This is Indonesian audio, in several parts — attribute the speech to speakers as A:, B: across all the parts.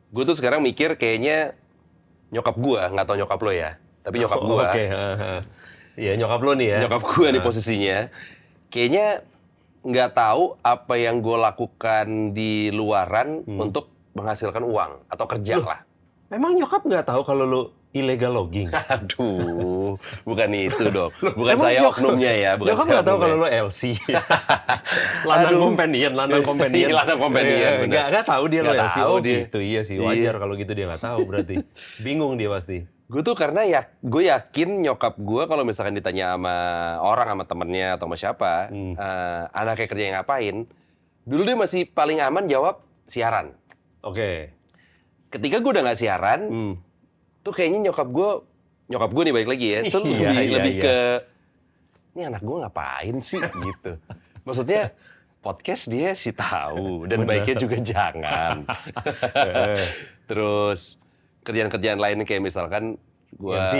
A: Gue tuh sekarang mikir kayaknya nyokap gue, nggak tau nyokap lo ya, tapi nyokap gue.
B: Oke, iya nyokap lo nih ya.
A: Nyokap gue nih posisinya. Kayaknya nggak tahu apa yang gue lakukan di luaran untuk menghasilkan uang atau kerja lah.
B: Emang nyokap nggak tahu kalau lo illegal logging?
A: Aduh, bukan itu dong. Bukan
B: Emang
A: saya
B: nyokap-
A: oknumnya ya, bukan
B: Nyokap
A: saya
B: nggak tahu
A: oknumnya.
B: kalau lo LC. Landang companion.
A: Iya, ladang companion, benar.
B: Nggak tahu dia lo
A: Nggak
B: LC.
A: tahu
B: Oh
A: dia.
B: gitu, iya sih. Wajar
A: Iya.
B: kalau gitu dia nggak tahu berarti. Bingung dia pasti.
A: Gue tuh karena gue yakin nyokap gue kalau misalkan ditanya sama orang, sama temennya atau sama siapa, anaknya kerja yang ngapain, dulu dia masih paling aman jawab siaran.
B: Oke.
A: Ketika gue udah nggak siaran, tuh kayaknya nyokap gue nih balik lagi ya, tuh
B: Iya,
A: lebih
B: iya.
A: ke, ini anak gue ngapain sih gitu. Maksudnya podcast dia sih tahu dan baiknya juga jangan. Terus kerjaan-kerjaan lainnya kayak misalkan gue
B: MC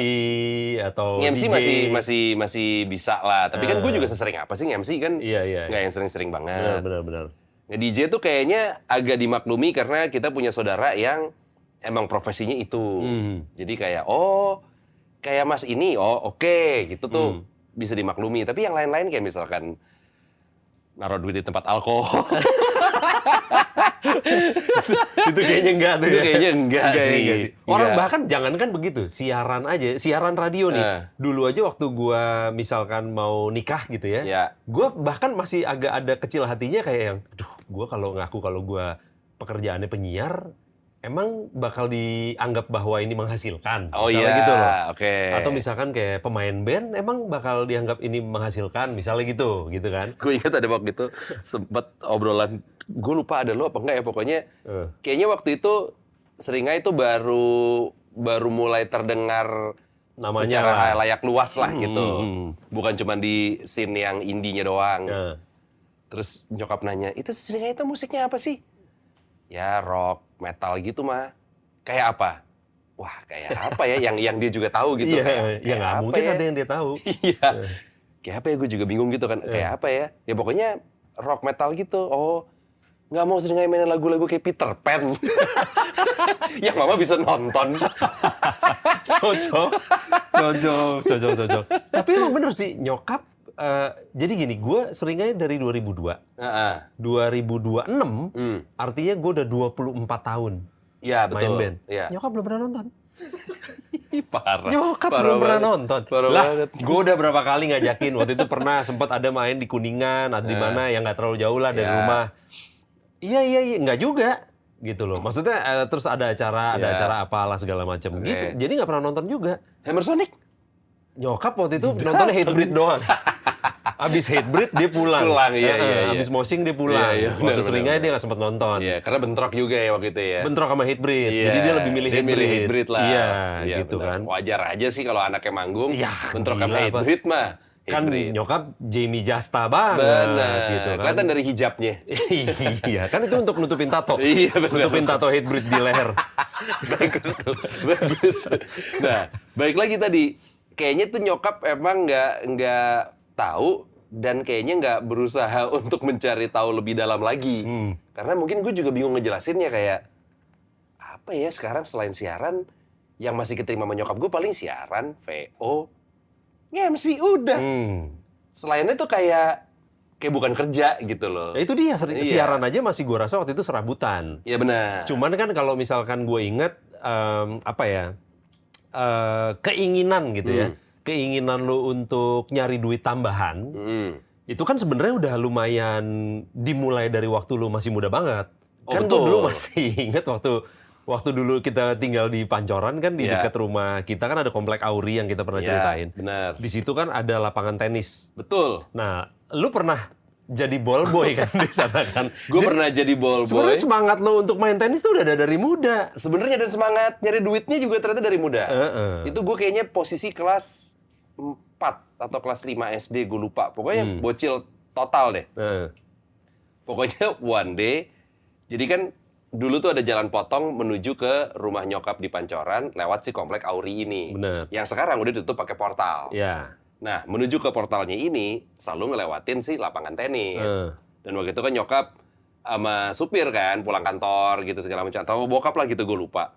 B: atau
A: MC
B: DJ.
A: masih bisa lah. Tapi kan gue juga sesering apa sih MC kan?
B: Iya, iya.
A: Nggak yang sering-sering banget.
B: Benar.
A: Nge-DJ tuh kayaknya agak dimaklumi karena kita punya saudara yang emang profesinya itu. Jadi kayak, kayak mas ini, oke, gitu tuh bisa dimaklumi. Tapi yang lain-lain kayak misalkan naruh duit di tempat alkohol.
B: Itu kayaknya enggak tuh
A: Itu
B: ya.
A: kayaknya enggak sih.
B: Orang
A: Enggak.
B: bahkan jangankan begitu, siaran aja, siaran radio nih. Dulu aja waktu gua misalkan mau nikah gitu ya.
A: Ya.
B: Gua bahkan masih agak ada kecil hatinya kayak yang, aduh, gua kalau ngaku kalau gua pekerjaannya penyiar, emang bakal dianggap bahwa ini menghasilkan.
A: Oh
B: Misalnya
A: iya,
B: gitu loh.
A: oke.
B: Atau misalkan kayak pemain band, emang bakal dianggap ini menghasilkan, misalnya gitu kan.
A: Gue ingat ada waktu itu sempet obrolan, gue lupa ada lo apa enggak ya, pokoknya kayaknya waktu itu Seringai itu baru mulai terdengar
B: Namanya
A: secara
B: lah.
A: layak luas lah gitu. Bukan cuma di scene yang indie-nya doang. Terus nyokap nanya, itu Seringai itu musiknya apa sih? Ya rock, metal gitu mah. Kayak apa? Wah, kayak apa ya yang dia juga tahu gitu.
B: Iya, ya nggak
A: apa
B: mungkin
A: ya?
B: ada yang dia tahu.
A: Iya. Kayak apa ya, gue juga bingung gitu kan. Kayak apa ya? Ya pokoknya rock metal gitu. Oh, nggak mau Seringai mainin lagu-lagu kayak Peter Pan. Yang mama bisa nonton.
B: Cocok. Tapi emang bener sih, nyokap, jadi gini, gue seringnya dari 2002. 2026, artinya gue udah 24 tahun
A: Iya,
B: main
A: betul.
B: band.
A: Iya.
B: Nyokap belum pernah nonton.
A: Parah.
B: Nyokap
A: Parah
B: belum pernah
A: banget.
B: nonton.
A: Parah
B: Lah,
A: banget.
B: gue udah berapa kali ngajakin. Waktu itu pernah sempat ada main di Kuningan, ada di mana yang nggak terlalu jauh lah dari
A: Ya.
B: rumah. Iya, nggak juga. Gitu loh. Maksudnya terus ada acara apalah segala macam gitu. Jadi nggak pernah nonton juga.
A: Hammer Sonic?
B: Nyokap waktu itu nontonnya Hatebreed doang. Abis Hatebreed dia pulang.
A: Iya.
B: Abis mosing dia pulang.
A: Iya,
B: Waktu
A: benar,
B: Seringai dia nggak sempat nonton.
A: Iya, karena bentrok juga ya waktu itu ya.
B: Bentrok sama Hatebreed.
A: Iya,
B: Jadi dia lebih milih
A: dia
B: Hatebreed.
A: Hatebreed lah.
B: Iya, gitu
A: benar.
B: kan.
A: Wajar aja sih kalau anaknya manggung,
B: Ya,
A: bentrok sama
B: gila, apa.
A: Hatebreed mah.
B: Kan
A: Hatebreed.
B: nyokap Jamie Jasta banget.
A: Benar.
B: Gitu kan.
A: Kelihatan dari hijabnya.
B: Iya, kan itu untuk nutupin tato.
A: Iya, benar.
B: Nutupin tato Hatebreed di leher.
A: Bagus tuh, bagus. Nah, baik lagi tadi, kayaknya tuh nyokap emang nggak tahu dan kayaknya nggak berusaha untuk mencari tahu lebih dalam lagi. Karena mungkin gue juga bingung ngejelasinnya kayak apa ya sekarang selain siaran yang masih keterima sama nyokap gue paling siaran, VO, MC udah. Selainnya tuh kayak bukan kerja gitu loh.
B: Ya itu dia,
A: Iya.
B: siaran aja masih gue rasa waktu itu serabutan.
A: Iya benar.
B: Cuman kan kalau misalkan gue inget, keinginan gitu ya. Keinginan lo untuk nyari duit tambahan, itu kan sebenarnya udah lumayan dimulai dari waktu lo masih muda banget.
A: Oh,
B: Kan gue
A: betul.
B: dulu masih inget waktu dulu kita tinggal di Pancoran kan di
A: Iya.
B: dekat rumah kita kan ada komplek Auri yang kita pernah
A: Iya,
B: ceritain.
A: benar.
B: Di situ kan ada lapangan tenis.
A: Betul.
B: Nah, lu pernah jadi ball boy kan di sana kan?
A: Gue pernah jadi ball boy.
B: Sebenarnya semangat lo untuk main tenis tuh udah ada dari muda.
A: Sebenarnya dan semangat nyari duitnya juga ternyata dari muda. Itu gue kayaknya posisi kelas 4 atau kelas 5 SD, gue lupa. Pokoknya bocil total deh. Pokoknya one day, jadi kan dulu tuh ada jalan potong menuju ke rumah nyokap di Pancoran lewat si komplek Auri ini.
B: Bener.
A: Yang sekarang udah ditutup pakai portal.
B: Ya.
A: Nah, menuju ke portalnya ini selalu ngelewatin si lapangan tenis. Dan waktu itu kan nyokap sama supir kan, pulang kantor gitu segala macam. Atau bokap lah gitu, gue lupa.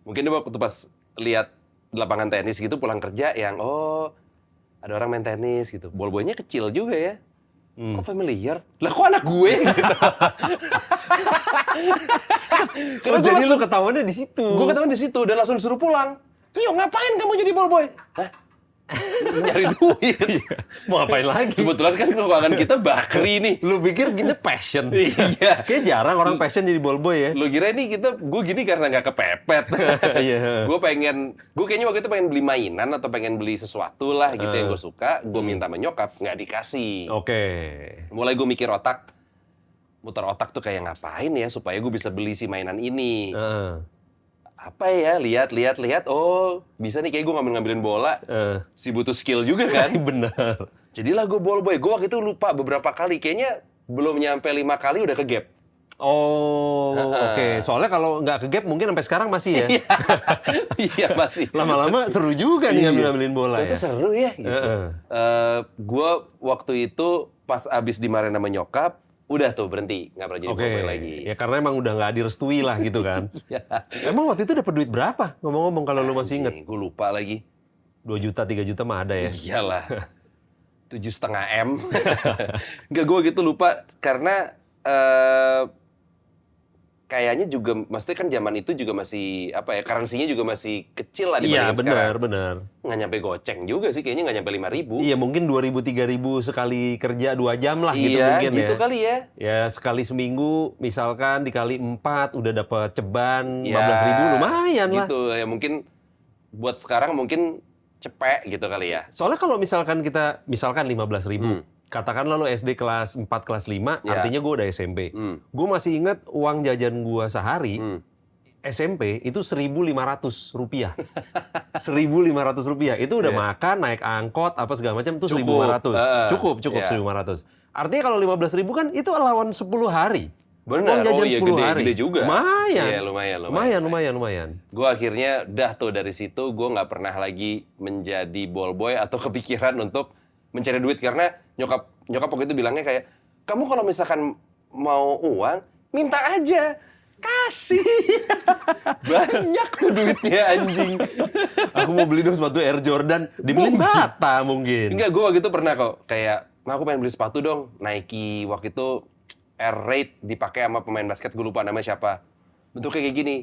A: Mungkin dia waktu pas lihat lapangan tenis gitu pulang kerja yang ada orang main tenis gitu. Ball-boynya kecil juga ya. Kok familiar? Lah kok anak gue? Gitu.
B: Oh, jadi lu ketahuannya di situ.
A: Gue ketahuan di situ dan langsung disuruh pulang. Yo, ngapain kamu jadi ballboy? Hah? Nyari duit.
B: Mau ngapain lagi?
A: Kebetulan kan keuangan kita bakri nih.
B: Lu pikir gini passion?
A: Iya.
B: Kayak jarang orang passion jadi ballboy ya.
A: Lu kira nih gue gini karena nggak kepepet.
B: Iya.
A: Gue kayaknya waktu itu pengen beli mainan atau pengen beli sesuatu lah gitu yang gue suka. Gue minta sama nyokap, nggak dikasih.
B: Oke.
A: Mulai gue mikir muter otak tuh kayak ngapain ya supaya gue bisa beli si mainan ini. Apa ya, lihat, oh bisa nih kayak gue ngambilin bola. Si butuh skill juga kan.
B: Bener.
A: Jadilah gue ballboy. Gue waktu itu lupa beberapa kali. Kayaknya belum nyampe 5 kali udah ke gap.
B: Oh, oke. Soalnya kalau nggak ke gap mungkin sampai sekarang masih ya.
A: Iya masih.
B: Lama-lama seru juga nih ngambilin bola
A: Itu
B: ya.
A: seru ya. Gitu. Gue waktu itu pas abis dimarahin sama nyokap, udah tuh berhenti, nggak pernah jadi ballboy lagi.
B: Ya karena emang udah nggak direstui lah gitu kan. Emang waktu itu dapat duit berapa? Ngomong-ngomong kalau lu masih inget.
A: Gue lupa lagi.
B: 2 juta, 3 juta mah ada ya.
A: Iyalah. 7,5 M. Nggak, gue gitu lupa karena kayaknya juga, maksudnya kan zaman itu juga masih apa ya, currency-nya juga masih kecil lah
B: Iya,
A: dibandingin sekarang.
B: benar.
A: Nggak nyampe goceng juga sih, kayaknya nggak nyampe 5.000.
B: Iya, mungkin 2.000-3.000 sekali kerja 2 jam lah gitu
A: Iya,
B: mungkin
A: gitu
B: ya.
A: kali ya.
B: Ya, sekali seminggu misalkan dikali 4 udah dapat ceban
A: Ya,
B: 15.000 lumayan lah.
A: Gitu ya, mungkin buat sekarang mungkin cepet gitu kali ya.
B: Soalnya kalau misalkan 15.000, katakanlah lo SD kelas 4, kelas 5,
A: Ya.
B: artinya gue udah SMP. Gue masih ingat uang jajan gue sehari, SMP itu 1.500 rupiah. 1.500 rupiah. Itu udah makan, naik angkot, apa segala macam, itu 1.500. Cukup,
A: ya.
B: 1.500. Artinya kalau 15.000 kan itu lawan 10 hari.
A: Benar,
B: Uang jajan
A: iya
B: 10 hari.
A: gede juga.
B: Lumayan.
A: Iya, lumayan.
B: Lumayan.
A: Gue akhirnya tuh dari situ gue nggak pernah lagi menjadi ballboy atau kepikiran untuk mencari duit karena nyokap waktu itu bilangnya kayak, kamu kalau misalkan mau uang minta aja, kasih. Banyak tuh duitnya anjing.
B: Aku mau beli dong sepatu Air Jordan, dibeliin Bata mungkin.
A: Enggak, gue waktu itu pernah kok kayak, aku pengen beli sepatu dong, Nike waktu itu Air Raid dipakai sama pemain basket, gue lupa namanya siapa. Bentuknya kayak gini,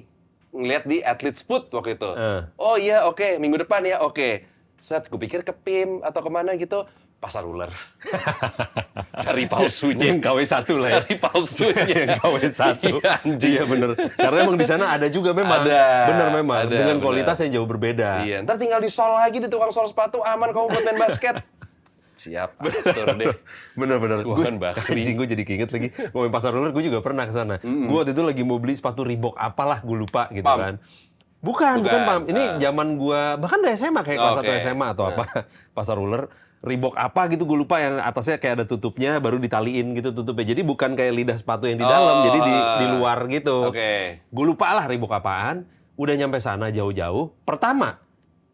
A: ngeliat di Athlete's Foot waktu itu. Oh iya, oke, minggu depan ya, oke. Set, gue pikir ke PIM atau kemana gitu, pasar ular. Cari palsunya.
B: Yang KW1 lah ya.
A: Cari palsunya.
B: Yang KW1.
A: Iya, anjing.
B: Iya bener. Karena emang di sana ada juga memang.
A: Ada.
B: Bener memang.
A: Ada,
B: Dengan
A: bener.
B: kualitas yang jauh berbeda.
A: Iya, ntar tinggal di sol lagi di tukang sol sepatu, aman kamu buat main basket. Siap, atur deh.
B: Bener.
A: Gua kan bakri.
B: Anjing, gue jadi keinget lagi. Ngomongin pasar ular, gue juga pernah ke sana. Gue waktu itu lagi mau beli sepatu Reebok apalah, gue lupa gitu
A: Pump.
B: kan. Bukan Pam. Ini
A: Ah.
B: zaman gue, bahkan udah SMA kayak kelas 1
A: Oke.
B: SMA atau apa. Pasar ular. Reebok apa gitu gue lupa, yang atasnya kayak ada tutupnya baru ditaliin gitu tutupnya. Jadi bukan kayak lidah sepatu yang di dalam, jadi di luar gitu.
A: Oke.
B: Gue lupa lah Reebok apaan. Udah nyampe sana jauh-jauh. Pertama,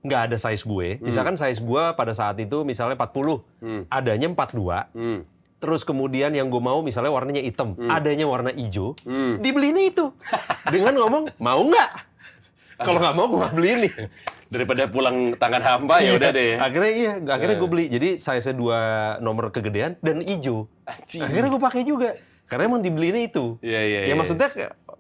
B: nggak ada size gue. Misalkan size gue pada saat itu misalnya 40. Adanya 42. Terus kemudian yang gue mau misalnya warnanya hitam. Adanya warna hijau. Dibeliin itu. Dengan ngomong, mau nggak? Kalau nggak mau gue nggak beli nih.
A: Daripada pulang tangan hampa ya udah deh.
B: Akhirnya gue beli. Jadi size 2 nomor kegedean dan hijau.
A: Anjing.
B: Akhirnya gue pakai juga. Karena emang dibelinya itu.
A: Iya.
B: Ya maksudnya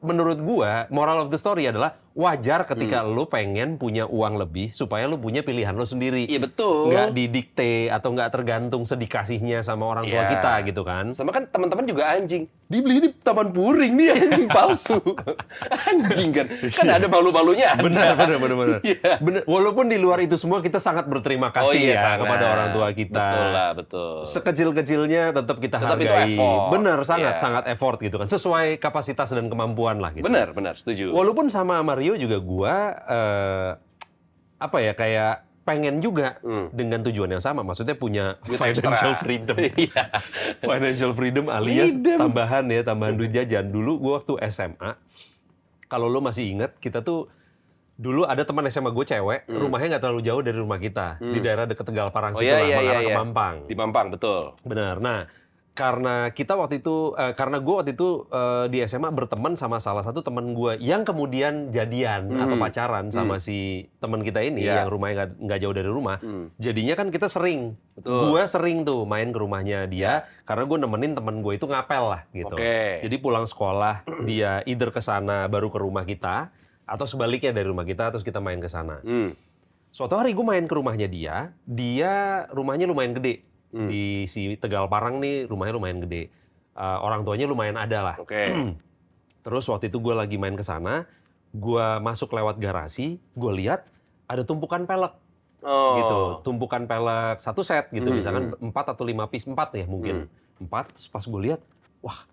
B: menurut gua moral of the story adalah wajar ketika lu pengen punya uang lebih supaya lu punya pilihan lu sendiri.
A: Iya betul.
B: Nggak didikte atau nggak tergantung sedikasihnya sama orang tua
A: Iya.
B: kita gitu kan.
A: Sama kan teman-teman juga anjing. Dibeli di Taman Puring nih anjing palsu. Anjing kan. Kan ada malu-malunya.
B: Benar.
A: Iya.
B: Benar. Walaupun di luar itu semua kita sangat berterima kasih
A: sangat.
B: kepada orang tua kita.
A: Betul lah, betul.
B: Sekecil-kecilnya tetap kita
A: Tetap itu
B: hargai.
A: effort.
B: Benar, sangat
A: Iya.
B: sangat effort gitu kan. Sesuai kapasitas dan kemampuan lah gitu.
A: Benar, setuju.
B: Walaupun sama Mario juga gua kayak pengen juga dengan tujuan yang sama. Maksudnya punya
A: Duit
B: financial
A: ekstra.
B: freedom.
A: Iya.
B: Financial freedom alias tambahan duit jajan. Dulu gua waktu SMA, kalau lo masih ingat, kita tuh dulu ada teman SMA gue cewek, rumahnya nggak terlalu jauh dari rumah kita. Di daerah dekat Tegal Parang situ lah,
A: iya.
B: mengarah ke Mampang.
A: Di Mampang, betul.
B: Benar. Nah, Karena karena gue waktu itu di SMA berteman sama salah satu teman gue yang kemudian jadian atau pacaran sama si teman kita ini yang rumahnya nggak jauh dari rumah. Jadinya kan kita sering, gue sering tuh main ke rumahnya dia karena gue nemenin teman gue itu ngapel lah gitu. Jadi pulang sekolah dia either ke sana baru ke rumah kita atau sebaliknya dari rumah kita terus kita main ke sana. Suatu hari gue main ke rumahnya dia rumahnya lumayan gede. Di si Tegal Parang nih rumahnya lumayan gede. Orang tuanya lumayan ada lah. Terus waktu itu gue lagi main ke sana, gue masuk lewat garasi, gue lihat ada tumpukan pelek. Gitu. Tumpukan pelek satu set gitu. Misalkan 4 atau 5 piece, 4 ya mungkin. 4, terus pas gue lihat, wah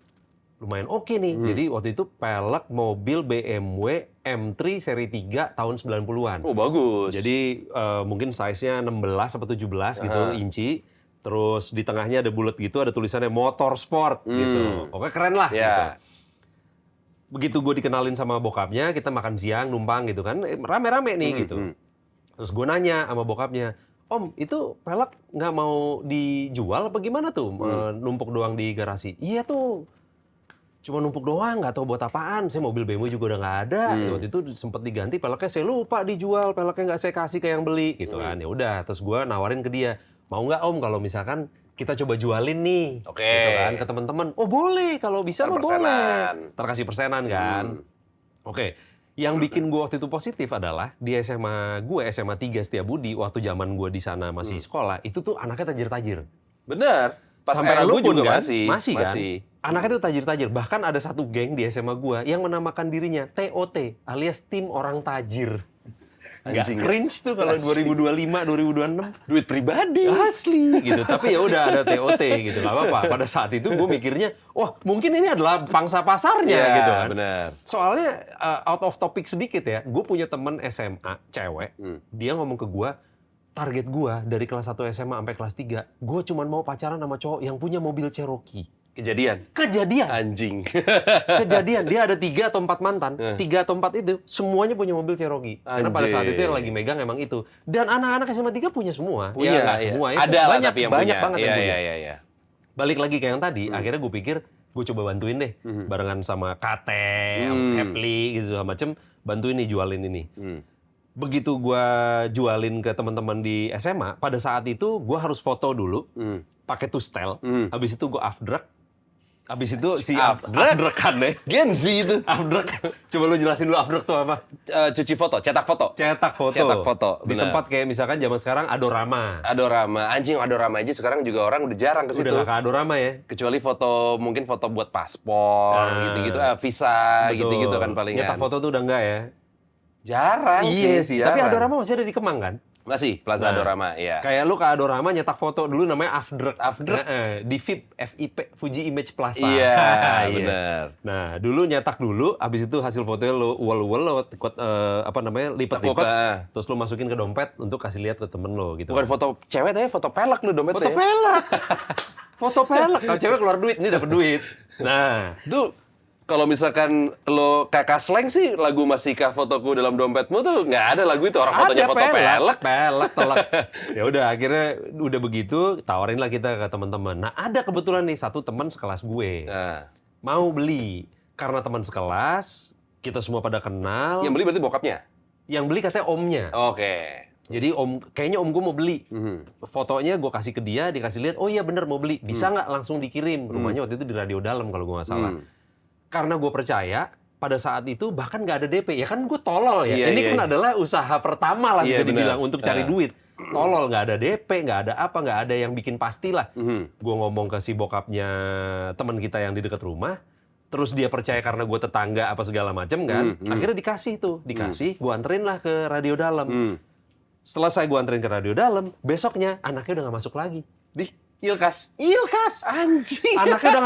B: lumayan oke nih. Jadi waktu itu pelek mobil BMW M3 seri 3 tahun 90-an.
A: Oh bagus.
B: Jadi mungkin size-nya 16 atau 17 gitu inci. Terus di tengahnya ada bulat gitu, ada tulisannya Motorsport gitu. Oke keren lah gitu. Begitu gue dikenalin sama bokapnya, kita makan siang, numpang gitu kan. Rame-rame nih gitu. Terus gue nanya sama bokapnya, Om itu pelek nggak mau dijual apa gimana tuh? Numpuk doang di garasi. Iya tuh, cuma numpuk doang, nggak tahu buat apaan. Saya mobil BMW juga udah nggak ada. Waktu itu sempat diganti, peleknya saya lupa dijual, peleknya nggak saya kasih ke yang beli gitu kan. Ya udah, terus gue nawarin ke dia, mau nggak Om kalau misalkan kita coba jualin nih, gitu kan ke teman-teman. Oh boleh, kalau bisa mah boleh. Terkasih persenan kan. Oke. Yang bikin gue waktu itu positif adalah di SMA 3 Setiabudi waktu zaman gue di sana masih sekolah, itu tuh anaknya tajir-tajir.
A: Bener. Pas
B: Sampai
A: era
B: lu
A: gue
B: pun
A: juga
B: kan, masih kan.
A: masih.
B: Anaknya tuh tajir-tajir. Bahkan ada satu geng di SMA gua yang menamakan dirinya TOT alias tim orang tajir. Nggak cringe tuh kalau 2025, 2026.
A: Duit pribadi.
B: Asli gitu. Tapi ya udah ada TOT gitu. Gak apa-apa. Pada saat itu gue mikirnya, wah mungkin ini adalah pangsa pasarnya gitu kan.
A: Benar.
B: Soalnya out of topic sedikit ya. Gue punya temen SMA cewek. Dia ngomong ke gue, target gue dari kelas 1 SMA sampai kelas 3, gue cuma mau pacaran sama cowok yang punya mobil Cherokee.
A: Kejadian. Anjing.
B: Kejadian. Dia ada 3 atau 4 mantan. 3 atau 4 itu semuanya punya mobil Cherokee. Karena pada saat itu yang lagi megang emang itu. Dan anak-anak SMA 3 punya semua.
A: Punya,
B: ya nggak semua ya.
A: Ada
B: banyak,
A: tapi yang
B: banyak
A: punya.
B: banget yang punya.
A: Iya.
B: Balik lagi ke yang tadi, akhirnya gue pikir gue coba bantuin deh. Barengan sama Kate, Hepli gitu macam bantuin nih jualin ini. Begitu gue jualin ke teman-teman di SMA, pada saat itu gue harus foto dulu, pakai tustel, habis itu gue afdruk, habis itu si afdruk kan deh.
A: Gen Z itu.
B: Afdruk. Coba lu jelasin dulu afdruk tuh apa?
A: Cuci foto, cetak foto.
B: Cetak foto. Di tempat kayak misalkan zaman sekarang Adorama.
A: Anjing Adorama aja sekarang juga orang udah jarang ke situ.
B: Udah nggak ke Adorama ya?
A: Kecuali mungkin foto buat paspor, gitu-gitu, visa, gitu-gitu kan palingan.
B: Nyetak foto tuh udah enggak ya?
A: Jarang sih.
B: Tapi Adorama masih ada di Kemang kan?
A: Masih, Plaza Adorama, iya.
B: Kayak lu ke Adorama nyetak foto dulu namanya afdruk. Di FIP, Fuji Image Plaza.
A: Iya, benar.
B: Nah, dulu nyetak dulu, habis itu hasil fotonya lu uel-uel, lipat-lipat, terus lu masukin ke dompet untuk kasih lihat ke temen lu gitu.
A: Bukan foto cewek tapi foto pelek lu dompetnya.
B: Foto pelek. Foto pelek. Kalau cewek keluar duit, ini dapat duit. Nah,
A: itu kalau misalkan lo kakak slang sih lagu Masihkah Fotoku Dalam Dompetmu tuh nggak ada lagu itu, orang fotonya foto pelek.
B: Telak. Ya udah akhirnya udah begitu tawarin lah kita ke teman-teman. Nah ada kebetulan nih satu teman sekelas gue mau beli karena teman sekelas kita semua pada kenal.
A: Yang beli berarti bokapnya?
B: Yang beli katanya omnya.
A: Oke.
B: Jadi kayaknya om gue mau beli. Fotonya gue kasih ke dia, dikasih lihat. Oh iya bener mau beli. Bisa nggak langsung dikirim? Rumahnya waktu itu di Radio Dalam kalau gue nggak salah. Karena gue percaya pada saat itu bahkan nggak ada DP. Ya kan gue tolol ya. Ini kan adalah usaha pertama lah bisa dibilang untuk cari duit. Tolol, nggak ada DP, nggak ada apa, nggak ada yang bikin pasti lah. Gue ngomong ke si bokapnya teman kita yang di dekat rumah. Terus dia percaya karena gue tetangga apa segala macam kan. Akhirnya dikasih, gue anterin lah ke Radio Dalam. Selesai gue anterin ke Radio Dalam, besoknya anaknya udah nggak masuk lagi.
A: Ilkas.
B: Anjing. Anaknya udah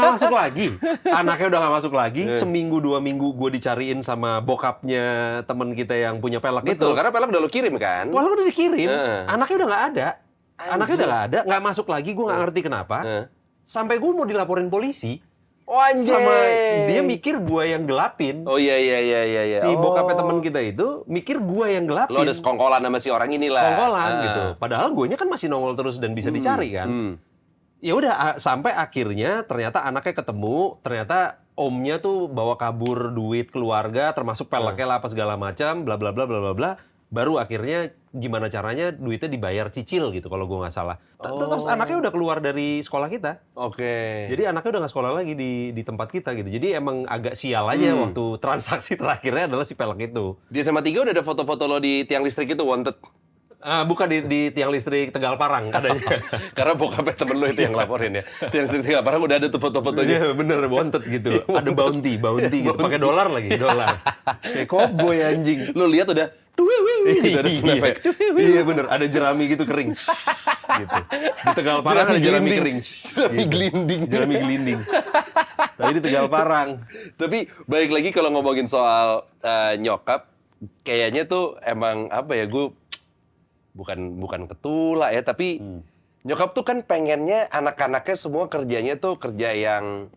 B: nggak masuk lagi. Seminggu 2 minggu gue dicariin sama bokapnya teman kita yang punya pelek itu.
A: Betul, karena pelek udah lo kirim kan?
B: Pelek udah dikirim. Anaknya udah nggak ada. Nggak masuk lagi. Gue nggak ngerti kenapa. Sampai gue mau dilaporin polisi.
A: Oh anjing.
B: Sama dia mikir gue yang gelapin.
A: Oh iya.
B: Si bokapnya teman kita itu mikir gue yang gelapin.
A: Lo ada sekongkolan sama si orang inilah.
B: Sekongkolan gitu. Padahal guenya kan masih nongol terus dan bisa dicari kan. Ya udah sampai akhirnya ternyata anaknya ketemu, ternyata omnya tuh bawa kabur duit keluarga termasuk peleknya lah apa segala macam bla bla bla bla bla bla, baru akhirnya gimana caranya duitnya dibayar cicil gitu kalau gua nggak salah. Terus anaknya udah keluar dari sekolah kita.
A: Oke.
B: Jadi anaknya udah nggak sekolah lagi di tempat kita gitu. Jadi emang agak sial aja waktu transaksi terakhirnya adalah si pelek itu.
A: Di SMA 3 udah ada foto-foto lo di tiang listrik itu wanted.
B: Bukan di tiang listrik Tegal Parang adanya.
A: Karena bokapnya temen lo itu yang laporin ya. Tiang listrik Tegal Parang udah ada tuh foto-fotonya.
B: Iya bener, wanted gitu. Ada bounty gitu. Pakai dolar lagi, dolar. Kayak cowboy anjing.
A: Lo lihat udah gitu ada sound effect.
B: Iya bener, ada jerami gitu kering. Gitu. Di Tegal Parang ada jerami kering.
A: Jerami gelinding.
B: Jerami gelinding. Tapi di Tegal Parang.
A: Tapi balik lagi kalau ngomongin soal nyokap, kayaknya tuh emang apa ya, gue bukan ketulak ya, tapi nyokap tuh kan pengennya anak-anaknya semua kerjanya tuh kerja yang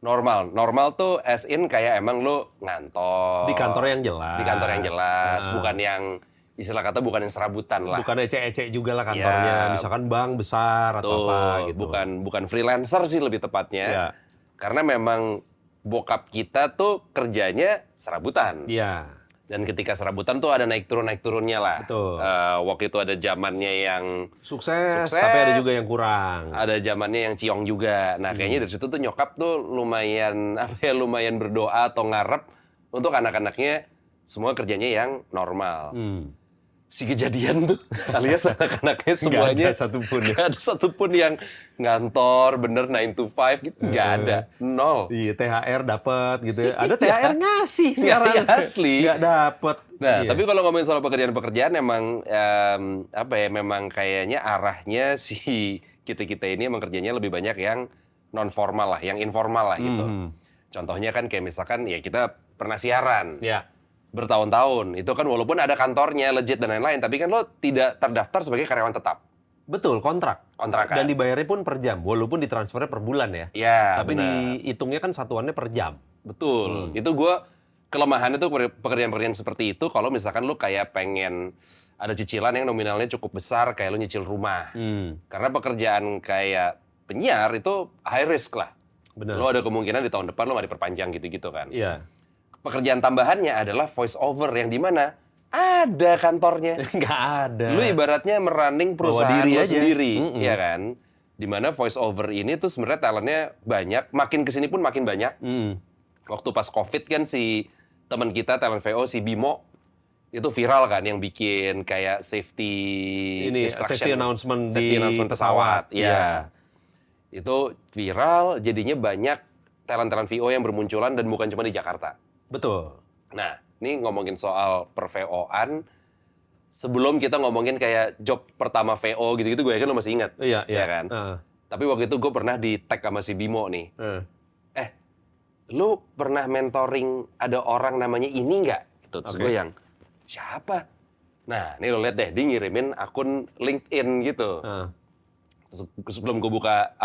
A: normal. Normal tuh as in kayak emang lo ngantor.
B: Di kantor yang jelas.
A: Di kantor yang jelas, bukan yang istilah kata bukan yang serabutan lah.
B: Bukan ecek-ecek juga lah kantornya.
A: Ya.
B: Misalkan bank besar atau apa gitu.
A: Bukan freelancer sih lebih tepatnya.
B: Ya.
A: Karena memang bokap kita tuh kerjanya serabutan.
B: Iya.
A: Dan ketika serabutan tuh ada naik turunnya lah.
B: Betul.
A: Waktu itu ada zamannya yang
B: Sukses, tapi ada juga yang kurang.
A: ada zamannya yang ciong juga. Nah, kayaknya dari situ tuh nyokap tuh lumayan berdoa atau ngarep untuk anak-anaknya semua kerjanya yang normal. Si kejadian tuh alias anak-anaknya semuanya
B: ada satupun ya.
A: nggak ada satupun yang ngantor bener 9 to 5 gitu, nggak ada, nol.
B: Iya, THR dapat gitu ya. Ada THR ngasih sekarang.
A: Iya, asli.
B: Nggak dapat.
A: Nah,
B: Iya.
A: tapi kalau ngomongin soal pekerjaan-pekerjaan emang memang kayaknya arahnya si kita ini emang kerjanya lebih banyak yang non formal lah, yang informal lah gitu. Contohnya kan kayak misalkan ya kita pernah siaran.
B: Ya.
A: Bertahun-tahun. Itu kan walaupun ada kantornya, legit dan lain-lain, tapi kan lo tidak terdaftar sebagai karyawan tetap.
B: Betul, kontrak.
A: Kontrakan.
B: Dan dibayarnya pun per jam, walaupun ditransfernya per bulan ya.
A: Ya,
B: Tapi
A: benar.
B: dihitungnya kan satuannya per jam.
A: Betul. Itu gue kelemahannya tuh pekerjaan-pekerjaan seperti itu kalau misalkan lo kayak pengen ada cicilan yang nominalnya cukup besar, kayak lo nyicil rumah. Karena pekerjaan kayak penyiar itu high risk lah.
B: Benar.
A: Lo ada kemungkinan di tahun depan lo nggak diperpanjang gitu-gitu kan.
B: Iya.
A: Pekerjaan tambahannya adalah voice over yang dimana ada kantornya.
B: Nggak ada.
A: Lu ibaratnya merunning perusahaan
B: Bawa diri
A: lu
B: aja.
A: sendiri, ya kan? Dimana voice over ini tuh sebenarnya talentnya banyak, makin kesini pun makin banyak. Waktu pas COVID kan si teman kita talent VO si Bimo itu viral kan yang bikin kayak safety
B: safety announcement
A: safety
B: di
A: announcement
B: pesawat.
A: Iya. Itu viral, jadinya banyak talent-talent VO yang bermunculan dan bukan cuma di Jakarta.
B: Betul.
A: Nah, ini ngomongin soal per-VO-an, sebelum kita ngomongin kayak job pertama VO gitu-gitu, gue yakin lo masih ingat.
B: Iya,
A: ya kan? Tapi waktu itu gue pernah di-tag sama si Bimo nih. Lu pernah mentoring ada orang namanya ini nggak? Gitu. Terus gue yang, siapa? Nah, ini lo lihat deh, dia ngirimin akun LinkedIn gitu. Terus sebelum gue buka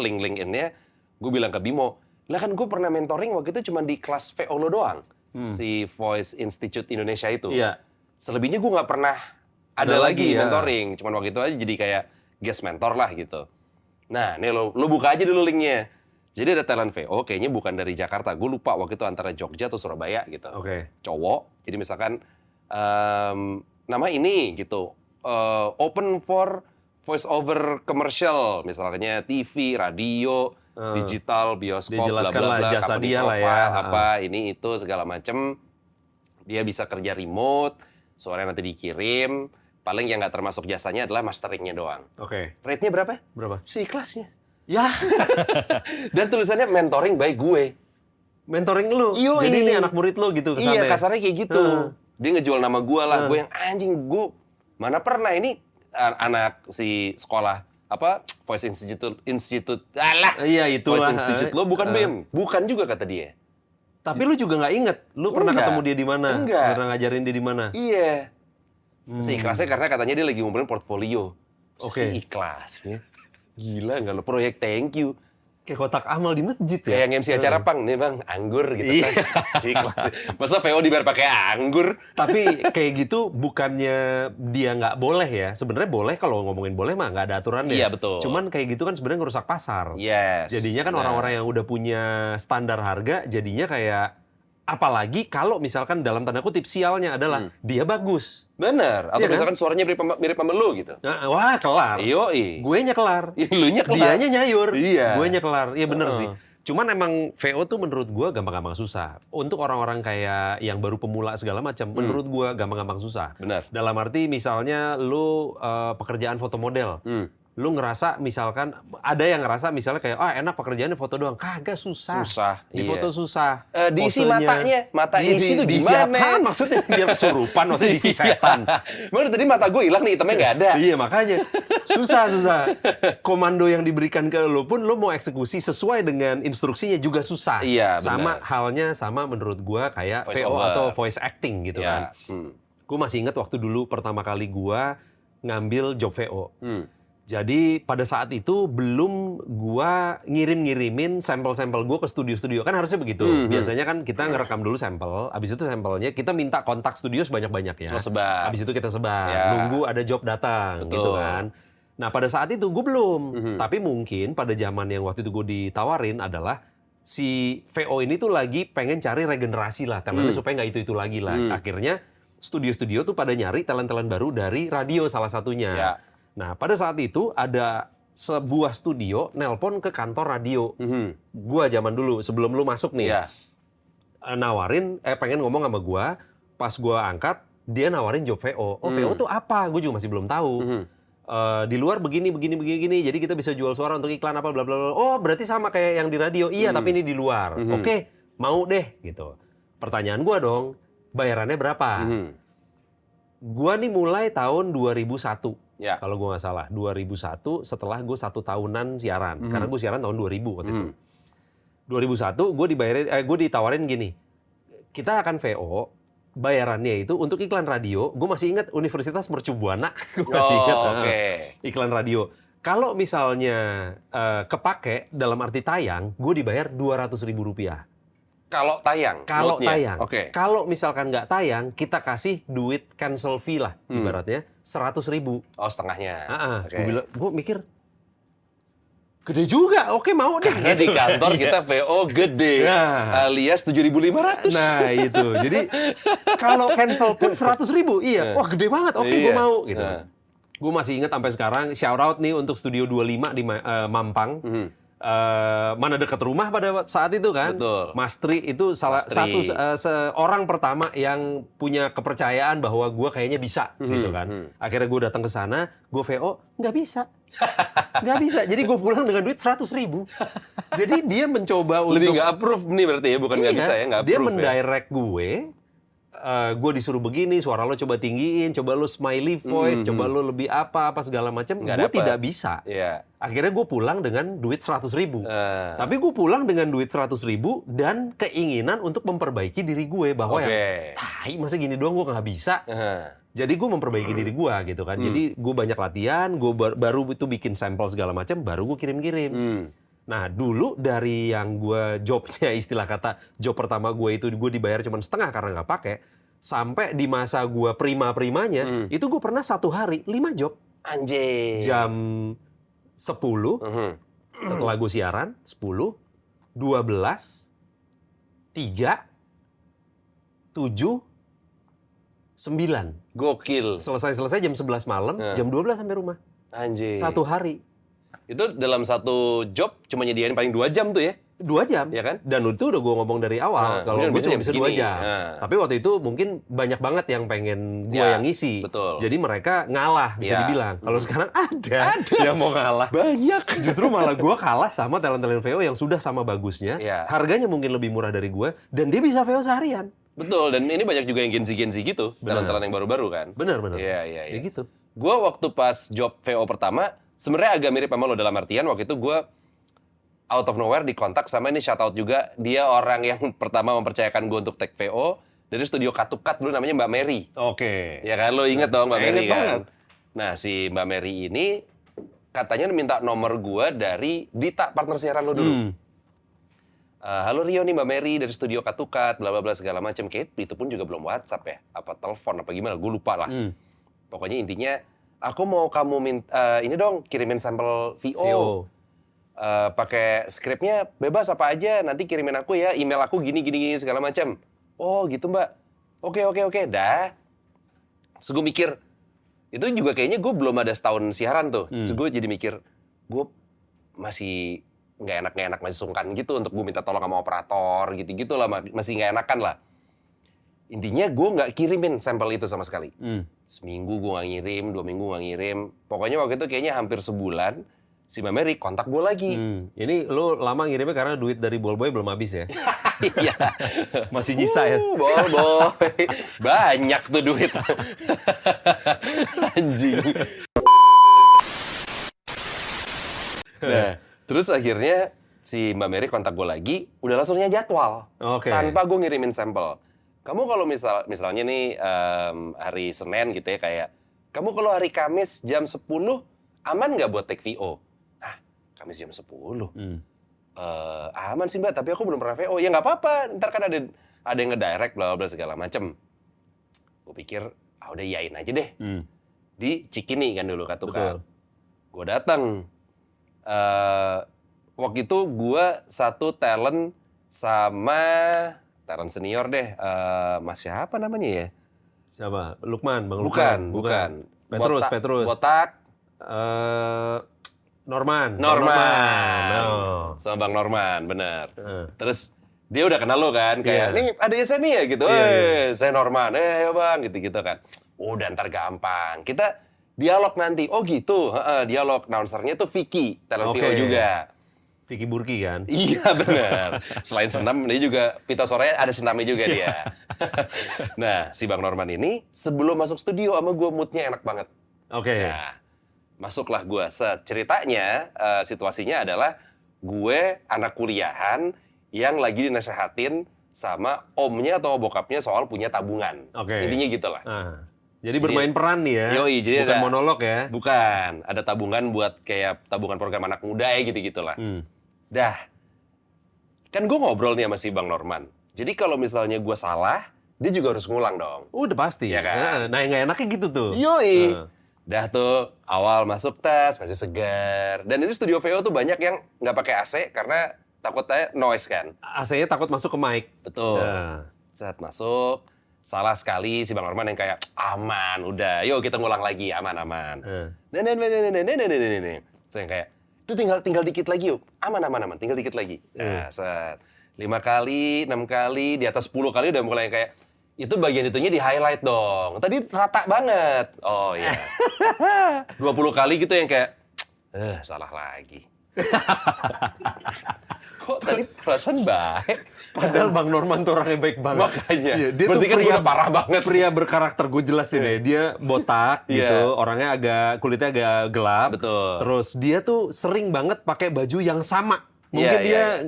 A: link LinkedIn-nya, gue bilang ke Bimo, lah kan gue pernah mentoring waktu itu cuma di kelas VO lo doang. Si Voice Institute Indonesia itu.
B: Iya.
A: Selebihnya gue nggak pernah ada lagi mentoring. Cuman waktu itu aja jadi kayak guest mentor lah gitu. Nah, nih lo buka aja dulu linknya. Jadi ada talent VO, kayaknya bukan dari Jakarta. Gue lupa waktu itu antara Jogja atau Surabaya gitu.
B: Oke.
A: Cowok. Jadi misalkan nama ini gitu. Open for voice over commercial. Misalnya TV, radio, digital, bioskop,
B: Dijelaskan
A: bla bla
B: lah
A: bla,
B: jasa
A: company
B: dia lah ya.
A: profile, apa ini itu segala macem. Dia bisa kerja remote, suaranya nanti dikirim. Paling yang nggak termasuk jasanya adalah masteringnya doang.
B: Oke.
A: Rate-nya berapa?
B: Berapa?
A: Seikhlasnya.
B: Ya.
A: Dan tulisannya mentoring by gue.
B: Mentoring lu.
A: Yoi.
B: Jadi ini anak murid lu gitu kesannya.
A: Iya, kasarnya kayak gitu. Dia ngejual nama gue lah. Gue yang anjing, gue mana pernah ini anak si sekolah Voice Institute. Alah.
B: Iya, itulah.
A: Voice Institute lo bukan BEM. Bukan juga kata dia.
B: Tapi lu juga nggak inget, lu pernah
A: Enggak.
B: ketemu dia di mana?
A: Enggak.
B: Pernah ngajarin dia di mana?
A: Iya. Seikhlasnya karena katanya dia lagi ngumpulin portfolio.
B: Oke.
A: Seikhlasnya. Gila nggak lo proyek thank you.
B: Kayak kotak amal di masjid ya.
A: Kayak yang MC acara pang, nih bang, anggur gitu.
B: Iya.
A: Klasik. Masa VO dibayar pakai anggur?
B: Tapi kayak gitu bukannya dia nggak boleh ya. Sebenarnya boleh, kalau ngomongin boleh mah nggak ada aturannya.
A: Iya, betul.
B: Cuman kayak gitu kan sebenarnya ngerusak pasar.
A: Yes.
B: Jadinya kan
A: Nah.
B: orang-orang yang udah punya standar harga jadinya kayak, apalagi kalau misalkan dalam tanda kutip sialnya adalah dia bagus.
A: Bener. Atau
B: Iya kan?
A: misalkan suaranya mirip sama lu gitu.
B: Nah, wah kelar.
A: Yoi.
B: Guenya kelar.
A: Lunya kelar.
B: Dianya nyayur.
A: Iya.
B: Guenya kelar. Iya bener sih. Cuman emang VO tuh menurut gua gampang-gampang susah. Untuk orang-orang kayak yang baru pemula segala macam, menurut gua gampang-gampang susah.
A: Benar.
B: Dalam arti misalnya lu pekerjaan foto model. Lu ngerasa misalkan, ada yang ngerasa misalnya kayak, enak pekerjaannya foto doang. Kagak, susah.
A: Susah,
B: Di
A: iya.
B: foto susah.
A: Diisi
B: Posenya.
A: matanya. Mata isi tuh
B: Diisi
A: gimana?
B: apaan maksudnya? Biar kesurupan, maksudnya diisi setan.
A: Bener, tadi mata gue hilang nih, hitamnya nggak ada.
B: Iya, makanya. Susah. Komando yang diberikan ke lu pun, lu mau eksekusi sesuai dengan instruksinya juga susah.
A: Iya,
B: Sama
A: benar.
B: halnya sama menurut gua kayak
A: Voice
B: VO
A: over.
B: atau voice acting gitu
A: Ya.
B: kan. Gue masih ingat waktu dulu pertama kali gua ngambil job VO. Jadi pada saat itu belum gua ngirim-ngirimin sampel-sampel gua ke studio-studio. Kan harusnya begitu. Biasanya kan kita ngerekam dulu sampel, abis itu sampelnya kita minta kontak studio sebanyak-banyaknya.
A: Terus sebar.
B: Abis itu kita sebar,
A: Ya.
B: nunggu ada job datang
A: Betul.
B: gitu kan. Nah pada saat itu gue belum. Tapi mungkin pada zaman yang waktu itu gue ditawarin adalah si VO ini tuh lagi pengen cari regenerasi lah. Talentnya supaya nggak itu-itu lagi lah. Akhirnya studio-studio tuh pada nyari talent-talent baru dari radio salah satunya.
A: Ya.
B: Nah, pada saat itu ada sebuah studio nelpon ke kantor radio. Gua zaman dulu sebelum lu masuk nih.
A: Iya.
B: Nawarin pengen ngomong sama gua, pas gua angkat dia nawarin job VO. Oh, VO tuh apa? Gue juga masih belum tahu. Di luar begini. Jadi kita bisa jual suara untuk iklan apa bla bla bla. Oh, berarti sama kayak yang di radio. Iya, tapi ini di luar. Oke, mau deh gitu. Pertanyaan gua dong, bayarannya berapa? Gua nih mulai tahun 2001.
A: Ya.
B: Kalau gue nggak salah, 2001 setelah gue 1 tahunan siaran. Karena gue siaran tahun 2000 waktu itu. 2001 gue ditawarin gini, kita akan VO, bayarannya itu untuk iklan radio. Gue masih ingat Universitas Mercu Buana, gue masih ingat
A: Oke.
B: iklan radio. Kalau misalnya kepake dalam arti tayang, gue dibayar Rp200.000.
A: Kalau tayang.
B: Kalau
A: loadnya.
B: tayang.
A: Oke.
B: Kalau misalkan nggak tayang, kita kasih duit cancel fee lah, ibaratnya 100.000.
A: Oh, setengahnya. Oke.
B: Gue mikir, gede juga, oke mau deh.
A: Karena di kantor kita VO gede,
B: Nah.
A: alias 7.500.
B: Nah itu, jadi kalau cancel pun 100.000, iya, wah gede banget, oke gue
A: Iya.
B: mau gitu.
A: Nah.
B: Gue masih ingat sampai sekarang, shout out nih untuk Studio 25 di Mampang. Mana dekat rumah pada saat itu kan.
A: Betul.
B: Mas Tri itu salah
A: Mas Tri.
B: satu orang pertama yang punya kepercayaan bahwa gue kayaknya bisa gitu kan. Akhirnya gue datang ke sana, gue VO, nggak bisa. Nggak bisa. Jadi gue pulang dengan duit 100.000. Jadi dia mencoba
A: Lebih
B: untuk
A: nggak approve nih berarti ya, bukan nggak bisa ya, nggak
B: dia
A: approve ya.
B: mendirect gue disuruh begini, suara lo coba tinggiin, coba lo smiley voice, coba lo lebih apa segala macam.
A: Nggak
B: Gue
A: dapet.
B: tidak bisa.
A: Iya.
B: Akhirnya gue pulang dengan duit 100.000. Tapi gue pulang dengan duit 100.000 dan keinginan untuk memperbaiki diri gue bahwa
A: Oke.
B: yang tai masa gini doang gue nggak bisa. Jadi gue memperbaiki diri gue gitu kan. Jadi gue banyak latihan, gue baru itu bikin sampel segala macam, baru gue kirim-kirim. Nah dulu dari yang gue jobnya, istilah kata job pertama gue itu gue dibayar cuma setengah karena nggak pakai, sampai di masa gue prima-primanya itu gue pernah 1 hari 5 job.
A: Anjing.
B: Jam 10 setelah gue siaran, 10, 12, 3, 7, 9.
A: Gokil.
B: Selesai jam 11 malam, jam 12 sampai rumah.
A: Anjing.
B: 1 hari.
A: Itu dalam satu job cuma nyediain paling 2 jam tuh ya?
B: 2 jam.
A: Iya kan?
B: Dan itu udah gue ngomong dari awal. Kalau gue
A: biasanya
B: cuma bisa 2
A: segini.
B: jam. Tapi waktu itu mungkin banyak banget yang pengen gue yang ngisi.
A: Betul.
B: Jadi mereka ngalah, bisa
A: Ya.
B: dibilang. Kalau sekarang ada yang mau ngalah.
A: Banyak.
B: Justru malah gue kalah sama talent-talent VO yang sudah sama bagusnya.
A: Ya.
B: Harganya mungkin lebih murah dari gue. Dan dia bisa VO seharian.
A: Betul, dan ini banyak juga yang Gen Z gitu. Talent-talent yang baru-baru kan.
B: Benar.
A: Iya.
B: Ya gitu.
A: Gue waktu pas job VO pertama, sebenarnya agak mirip sama lo dalam artian waktu itu gue out of nowhere dikontak sama ini shout out juga. Dia orang yang pertama mempercayakan gue untuk take VO dari studio Katukat dulu namanya Mbak Mary.
B: Oke.
A: Ya kan, lo inget dong Mbak Mary
B: Inget
A: kan?
B: banget.
A: Nah, si Mbak Mary ini katanya minta nomor gue dari Dita, partner siaran lo dulu. Halo Rio, nih Mbak Mary dari studio Katukat, bla bla bla segala macam. Kayak itu pun juga belum WhatsApp ya, apa telepon apa gimana, gue lupa lah. Pokoknya intinya, aku mau kamu minta ini dong, kirimin sampel VO. Pakai skripnya bebas apa aja, nanti kirimin aku ya, email aku gini segala macam. Oh gitu Mbak. Oke, dah. Terus gue mikir, itu juga kayaknya gue belum ada setahun siaran tuh. Terus gue jadi mikir, gue masih nggak enak, masih sungkan gitu untuk gue minta tolong sama operator gitu-gitu lah, masih nggak enakan lah. Intinya gue nggak kirimin sampel itu sama sekali. Seminggu gue nggak ngirim, 2 minggu nggak ngirim. Pokoknya waktu itu kayaknya hampir sebulan, si Mbak Mary kontak gue lagi.
B: Ini lo lama ngirimnya karena duit dari Ballboy belum habis ya?
A: Iya.
B: Masih nyisa ya?
A: Ballboy. Banyak tuh duit. Anjing. Nah, terus akhirnya si Mbak Mary kontak gue lagi, udah langsungnya jadwal.
B: Oke.
A: Tanpa gue ngirimin sampel. Kamu kalau misalnya nih hari Senin gitu ya, kayak, kamu kalau hari Kamis jam 10, aman nggak buat take VO? Hah, Kamis jam 10? Aman sih Mbak, tapi aku belum pernah VO. Ya nggak apa-apa, ntar kan ada yang ngedirect bla bla segala macem. Gue pikir, udah iyain aja deh. Di Cikini kan dulu Katukat. Gue datang. Waktu itu gue satu talent sama talent senior deh. Mas siapa namanya ya?
B: Siapa? Lukman, Bang Lukman.
A: Bukan.
B: Petrus.
A: Botak.
B: Norman.
A: Oh. Sama Bang Norman, bener. Terus dia udah kenal lo kan, kayak, nih ada Semi ya gitu, saya Norman, ayo bang, gitu-gitu kan. Udah ntar gampang, kita dialog nanti, oh gitu, dialog, announcernya tuh Vicky, talent VO juga.
B: Vicky Burki kan?
A: Iya bener, selain senam, dia juga, pita suaranya ada senamnya juga dia. Nah, si Bang Norman ini, sebelum masuk studio sama gue, moodnya enak banget. Nah, masuklah gue. Ceritanya, situasinya adalah gue anak kuliahan yang lagi dinasehatin sama omnya atau bokapnya soal punya tabungan. Intinya gitulah.
B: Jadi bermain peran nih ya?
A: Yoi, jadi
B: bukan monolog ya?
A: Bukan. Ada tabungan buat kayak tabungan program anak muda ya gitu-gitulah. Dah. Kan gue ngobrol nih sama si Bang Norman. Jadi kalau misalnya gue salah, dia juga harus ngulang dong.
B: Udah pasti.
A: Ya kan?
B: Nah yang gak enaknya gitu tuh.
A: Yoi. Dah tuh awal masuk tes masih segar. Dan ini studio VO tuh banyak yang nggak pakai AC karena takutnya noise kan.
B: AC-nya takut masuk ke mic.
A: Betul. Saat masuk, salah sekali si Bang Norman yang kayak aman, udah, yuk kita ngulang lagi, aman. Saya kayak itu tinggal dikit lagi yuk, aman, tinggal dikit lagi. Nah, 5 kali, 6 kali, di atas 10 kali udah mulai kayak itu bagian itunya di highlight dong. Tadi rata banget. Oh iya. 20 kali gitu yang kayak, salah lagi. Kok tadi perasaan baik?
B: Padahal Bang Norman tuh orangnya baik banget.
A: Makanya.
B: Iya, dia
A: berarti
B: tuh
A: kan udah parah banget.
B: Pria berkarakter, gue jelasin ya. Dia botak gitu, orangnya kulitnya agak gelap.
A: Betul.
B: Terus dia tuh sering banget pakai baju yang sama. Mungkin dia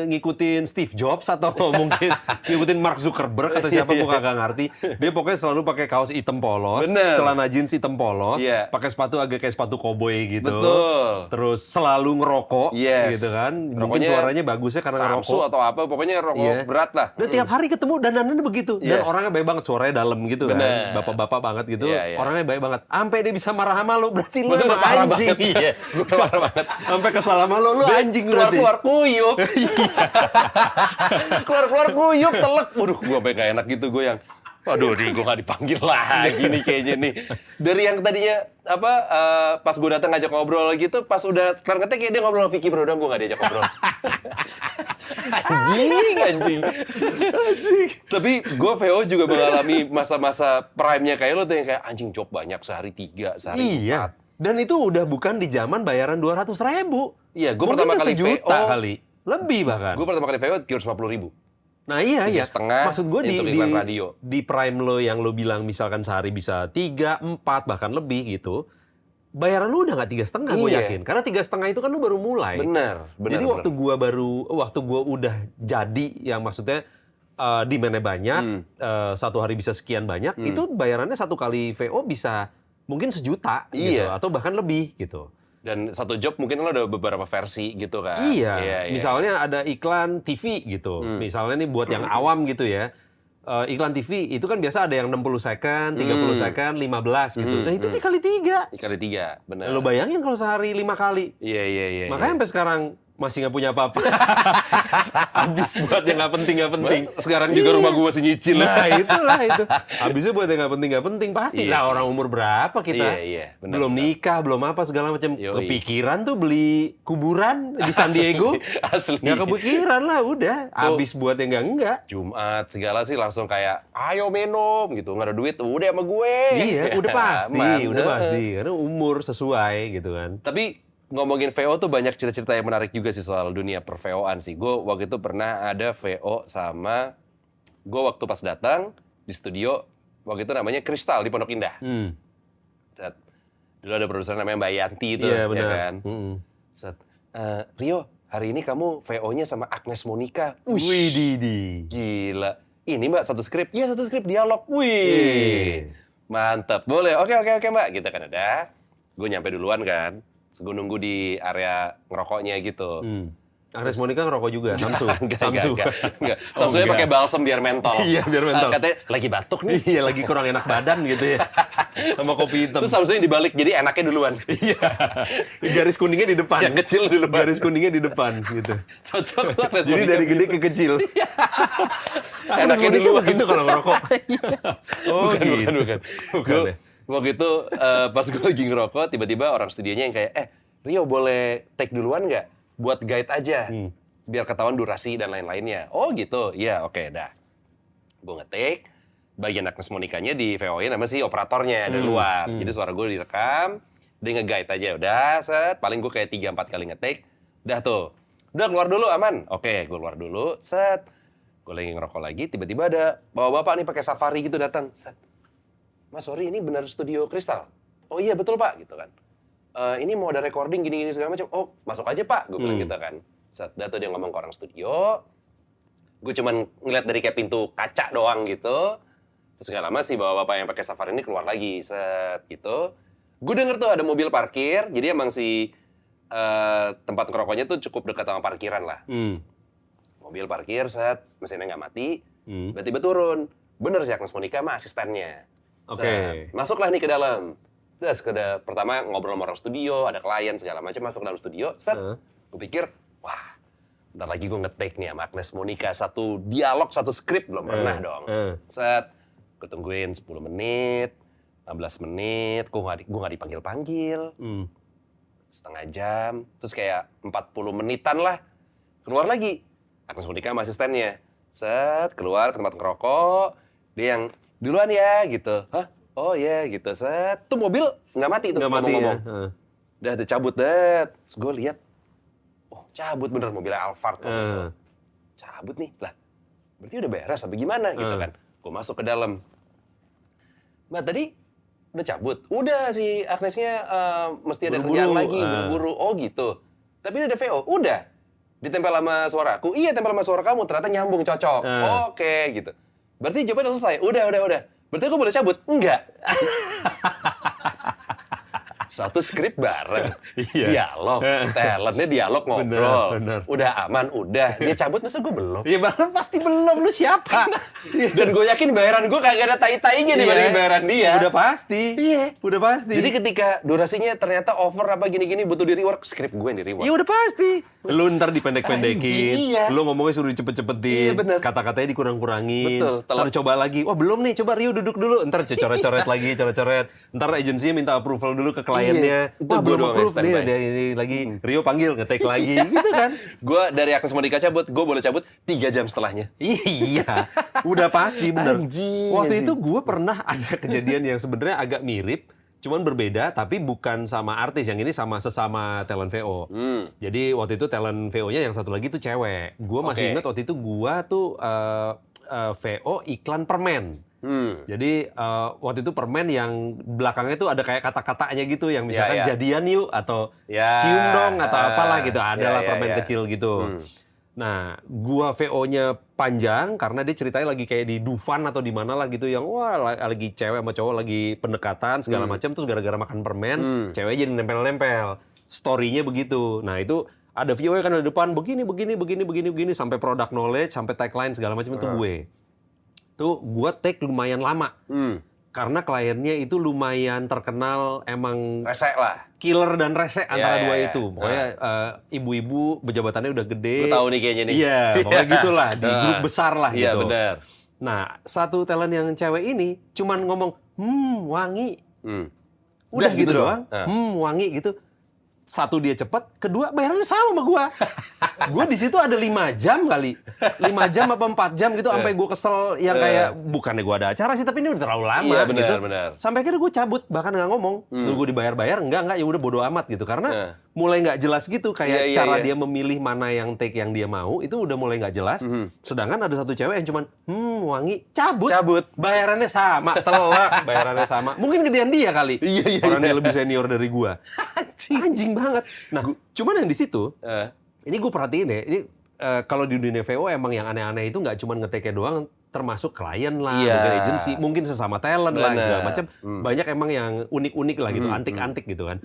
B: ngikutin Steve Jobs atau mungkin ngikutin Mark Zuckerberg atau siapa, gue kagak ngerti. Dia pokoknya selalu pakai kaos hitam polos, celana jeans hitam polos, pakai sepatu agak kayak sepatu koboi gitu.
A: Betul.
B: Terus selalu ngerokok gitu kan. Mungkin suaranya bagusnya karena ngerokok.
A: Samsu atau apa, pokoknya rokok berat lah.
B: Dan tiap hari ketemu dandanannya begitu. Dan orangnya baik banget, suaranya dalam gitu kan. Bapak-bapak banget gitu. Orangnya baik banget. Sampai dia bisa marah sama lu, berarti lu emang anjing.
A: Iya, gue parah banget.
B: Sampai kesal sama lu anjing berarti.
A: Keluar kuyup. Keluar kuyup, telek. Waduh, gue sampai gak enak gitu, gue yang waduh nih, gue gak dipanggil lagi nih kayaknya nih. Dari yang tadinya, pas gue datang ngajak ngobrol gitu, pas udah kelar ngetek kayak dia ngobrol sama Vicky Brodam, gue gak diajak ngobrol. Anjing. Tapi gue VO juga mengalami masa-masa prime-nya kayak lo tuh yang kayak anjing job banyak, sehari 3, sehari 4.
B: Dan itu udah bukan di zaman bayaran 200.000.
A: Iya, gue pertama kali
B: VO kali. Lebih bahkan.
A: Gue pertama kali VO 350.000.
B: Nah iya.
A: Maksud
B: gue di prime lo yang lo bilang misalkan sehari bisa 3, 4 bahkan lebih gitu, bayaran lo udah nggak 3,5 gue yakin. Karena 3,5 itu kan lo baru mulai.
A: Bener.
B: Jadi waktu gue udah jadi, yang maksudnya demand-nya banyak, satu hari bisa sekian banyak, itu bayarannya satu kali VO bisa mungkin 1 juta gitu, atau bahkan lebih gitu.
A: Dan satu job mungkin lo ada beberapa versi gitu kan?
B: Iya, misalnya ada iklan TV gitu. Misalnya nih buat yang awam gitu ya. Iklan TV itu kan biasa ada yang 60 second, 30 second, 15 gitu. Nah itu dikali 3.
A: Dikali 3, benar.
B: Lo bayangin kalau sehari 5 kali.
A: Iya.
B: Makanya sampai sekarang masih nggak punya apa-apa. Habis buat yang nggak penting.
A: Sekarang juga rumah gue masih nyicil.
B: Nah itulah itu. Habisnya buat yang nggak penting. Pasti lah orang umur berapa kita.
A: Iya. Benar,
B: belum nikah, belum apa segala macam.
A: Yoi.
B: Kepikiran tuh beli kuburan di San Diego.
A: Asli.
B: Nggak kepikiran lah udah. Habis buat yang enggak.
A: Jumat segala sih langsung kayak ayo minum gitu, nggak ada duit udah sama gue.
B: Iya, udah pasti,
A: Aman.
B: udah pasti. Karena umur sesuai gitu kan.
A: Tapi ngomongin VO tuh banyak cerita-cerita yang menarik juga sih soal dunia per VO-an sih. Gue waktu itu pernah ada VO sama gue waktu pas datang di studio waktu itu namanya Kristal di Pondok Indah. Set. Dulu ada produser namanya Mbak Yanti itu,
B: Iya,
A: ya
B: benar.
A: kan. Set. Rio, hari ini kamu VO-nya sama Agnes Monica.
B: Wih, Didi.
A: Gila. Ini Mbak satu skrip? Iya satu skrip dialog. Wih. Mantap. Boleh. Oke Mbak. Kita kan ada. Gue nyampe duluan kan. Terus gue nunggu di area ngerokoknya gitu.
B: Agnes Monica ngerokok juga, Samsu.
A: Enggak. Samsunya pakai balsam biar mentol.
B: Iya, biar mentol.
A: Katanya lagi batuk nih.
B: Iya, lagi kurang enak badan gitu ya. Sama kopi hitam.
A: Terus Samsunya dibalik, jadi enaknya duluan.
B: Iya. Garis kuningnya di depan.
A: Yang kecil di depan.
B: Garis kuningnya di depan gitu.
A: Cocok tuh Agnes
B: Jadi
A: Monica
B: dari gede ke kecil.
A: Enaknya duluan.
B: Gitu kalau ngerokok. Oh,
A: Bukan.
B: Bukan ya?
A: Waktu itu pas gue lagi ngerokok, tiba-tiba orang studionya yang kayak, Rio boleh take duluan nggak? Buat guide aja. Biar ketahuan durasi dan lain-lainnya. Oh gitu? Iya, oke, dah. Gue nge-take, bagian Agnes Monica-nya di VO-nya nama si operatornya dari luar. Jadi suara gue direkam, dia nge-guide aja. Udah, set. Paling gue kayak 3-4 kali nge-take. Udah tuh. Udah keluar dulu, aman? Oke, gue keluar dulu, set. Gue lagi ngerokok lagi, tiba-tiba ada bapak-bapak nih pakai safari gitu datang. Set. Mas, sorry, ini benar studio Kristal? Oh iya, betul Pak, gitu kan. Ini mau ada recording gini-gini segala macam. Oh, masuk aja Pak, gue bilang gitu kan. Set, dah tuh dia ngomong ke orang studio. Gue cuman ngeliat dari kayak pintu kaca doang gitu. Terus gak lama si bapak-bapak yang pakai safari ini keluar lagi, set, gitu. Gue denger tuh ada mobil parkir, jadi emang si tempat ngerokoknya tuh cukup dekat sama parkiran lah. Mobil parkir, set, mesinnya nggak mati, tiba-tiba turun. Bener sih Agnes Monica sama asistennya.
B: Oke.
A: Masuklah nih ke dalam. Terus pertama ngobrol sama orang studio, ada klien segala macam, masuk ke dalam studio, set. Gue pikir, wah, bentar lagi gue nge-take nih sama Agnes Monica, satu dialog, satu skrip, belum pernah dong. Set, gue tungguin 10 menit, 15 menit, gue nggak dipanggil-panggil. Setengah jam, terus kayak 40 menitan lah, keluar lagi. Agnes Monica sama asistennya. Set, keluar ke tempat ngerokok, dia yang duluan ya, gitu. Hah? Oh iya, gitu. Set, tuh mobil nggak mati tuh ngomong-ngomong.
B: Ya?
A: Udah cabut deh. Terus gue lihat, oh cabut bener mobilnya Alphard. Cabut nih, lah berarti udah beres apa gimana gitu kan. Gue masuk ke dalam. Mbak tadi udah cabut? Udah si Agnesnya mesti ada kerjaan lagi, buru-buru. Oh gitu. Tapi ini ada VO? Udah. Ditempel sama suaraku? Iya tempel sama suara kamu, ternyata nyambung, cocok. Oke, gitu. Berarti jawabannya udah selesai? Udah. Berarti aku boleh cabut? Enggak. Satu skrip bareng, dialog, talentnya dialog ngobrol,
B: Bener.
A: udah aman, udah. Dia cabut, masa gue belum?
B: Iya, pasti belum. Lu siapa?
A: Dan gue yakin bayaran gue kagak ada tai-tainya dibanding bayaran dia.
B: Udah pasti.
A: Iya.
B: Udah pasti.
A: Jadi ketika durasinya ternyata over apa gini-gini butuh di rework, skrip gue yang di rework.
B: Iya udah pasti. Lu ntar dipendek-pendekin.
A: Anjing, iya.
B: Lu ngomongnya suruh dicepet-cepetin.
A: Iya, bener.
B: Kata-katanya dikurang-kurangin.
A: Betul.
B: Ntar coba lagi. Wah belum nih, coba Rio duduk dulu. Ntar coret-coret lagi, coret-coret. Ntar agensinya minta approval dulu ke kliennya.
A: Itu
B: Wah
A: gua
B: belum
A: doang
B: approve
A: yang
B: nih.
A: standby.
B: Ada ini lagi. Rio panggil, nge-take lagi. Gitu kan.
A: Gue dari Agnes Monica cabut, gue boleh cabut 3 jam setelahnya.
B: Iya. Udah pasti bener. Waktu
A: Anjing.
B: itu gue pernah ada kejadian yang sebenarnya agak mirip. Cuman berbeda, tapi bukan sama artis. Yang ini sama sesama talent VO. Jadi waktu itu talent VO-nya yang satu lagi tuh cewek. Gue masih
A: Oke.
B: ingat waktu itu gue tuh VO iklan permen. Jadi waktu itu permen yang belakangnya tuh ada kayak kata-katanya gitu. Yang misalkan
A: Ya.
B: jadian yuk atau
A: Ya.
B: cium dong atau apalah gitu.
A: Ya,
B: Adalah
A: ya,
B: permen
A: ya.
B: kecil gitu. Nah, gua VO-nya panjang karena dia ceritanya lagi kayak di Dufan atau di mana lah gitu yang wah lagi cewek sama cowok lagi pendekatan segala macam terus gara-gara makan permen, cewek jadi nempel-nempel. story-nya begitu. Nah itu ada VO kan di depan begini sampai product knowledge, sampai tagline segala macam itu gue. Tuh gue take lumayan lama. Karena kliennya itu lumayan terkenal emang
A: Rese lah.
B: killer dan rese antara dua
A: ya.
B: itu. Pokoknya ibu-ibu pejabatannya udah gede.
A: Gue tahu nih kayaknya nih.
B: Iya, pokoknya gitulah di grup besar lah
A: Iya
B: gitu.
A: benar.
B: Nah, satu talent yang cewek ini cuman ngomong, wangi.
A: Udah
B: Udah gitu
A: gitu
B: doang. Wangi gitu. Satu dia cepet, kedua bayarannya sama sama gua. Gua di situ ada 5 jam kali. 5 jam apa 4 jam gitu sampai gua kesel yang kayak bukannya gua ada acara sih tapi ini udah terlalu lama
A: Iya, benar,
B: gitu.
A: benar.
B: Sampai akhirnya gua cabut, bahkan nggak ngomong. Gua dibayar-bayar enggak ya udah bodo amat gitu karena mulai nggak jelas gitu kayak
A: Iya,
B: cara
A: iya.
B: dia memilih mana yang take yang dia mau itu udah mulai nggak jelas. Sedangkan ada satu cewek yang cuman wangi, cabut. Bayarannya sama, telak, bayarannya sama. Mungkin gedean dia kali.
A: Iya,
B: Orang dia lebih senior dari gua. Anjing banget. Nah, cuman yang di situ, ini gue perhatiin ya, ini kalau di dunia VO emang yang aneh-aneh itu nggak cuma ngetek doang, termasuk klien lah,
A: Iya.
B: mungkin agency, mungkin sesama talent lah,
A: Bener.
B: segala macam. Banyak emang yang unik-unik lah gitu, antik-antik gitu kan.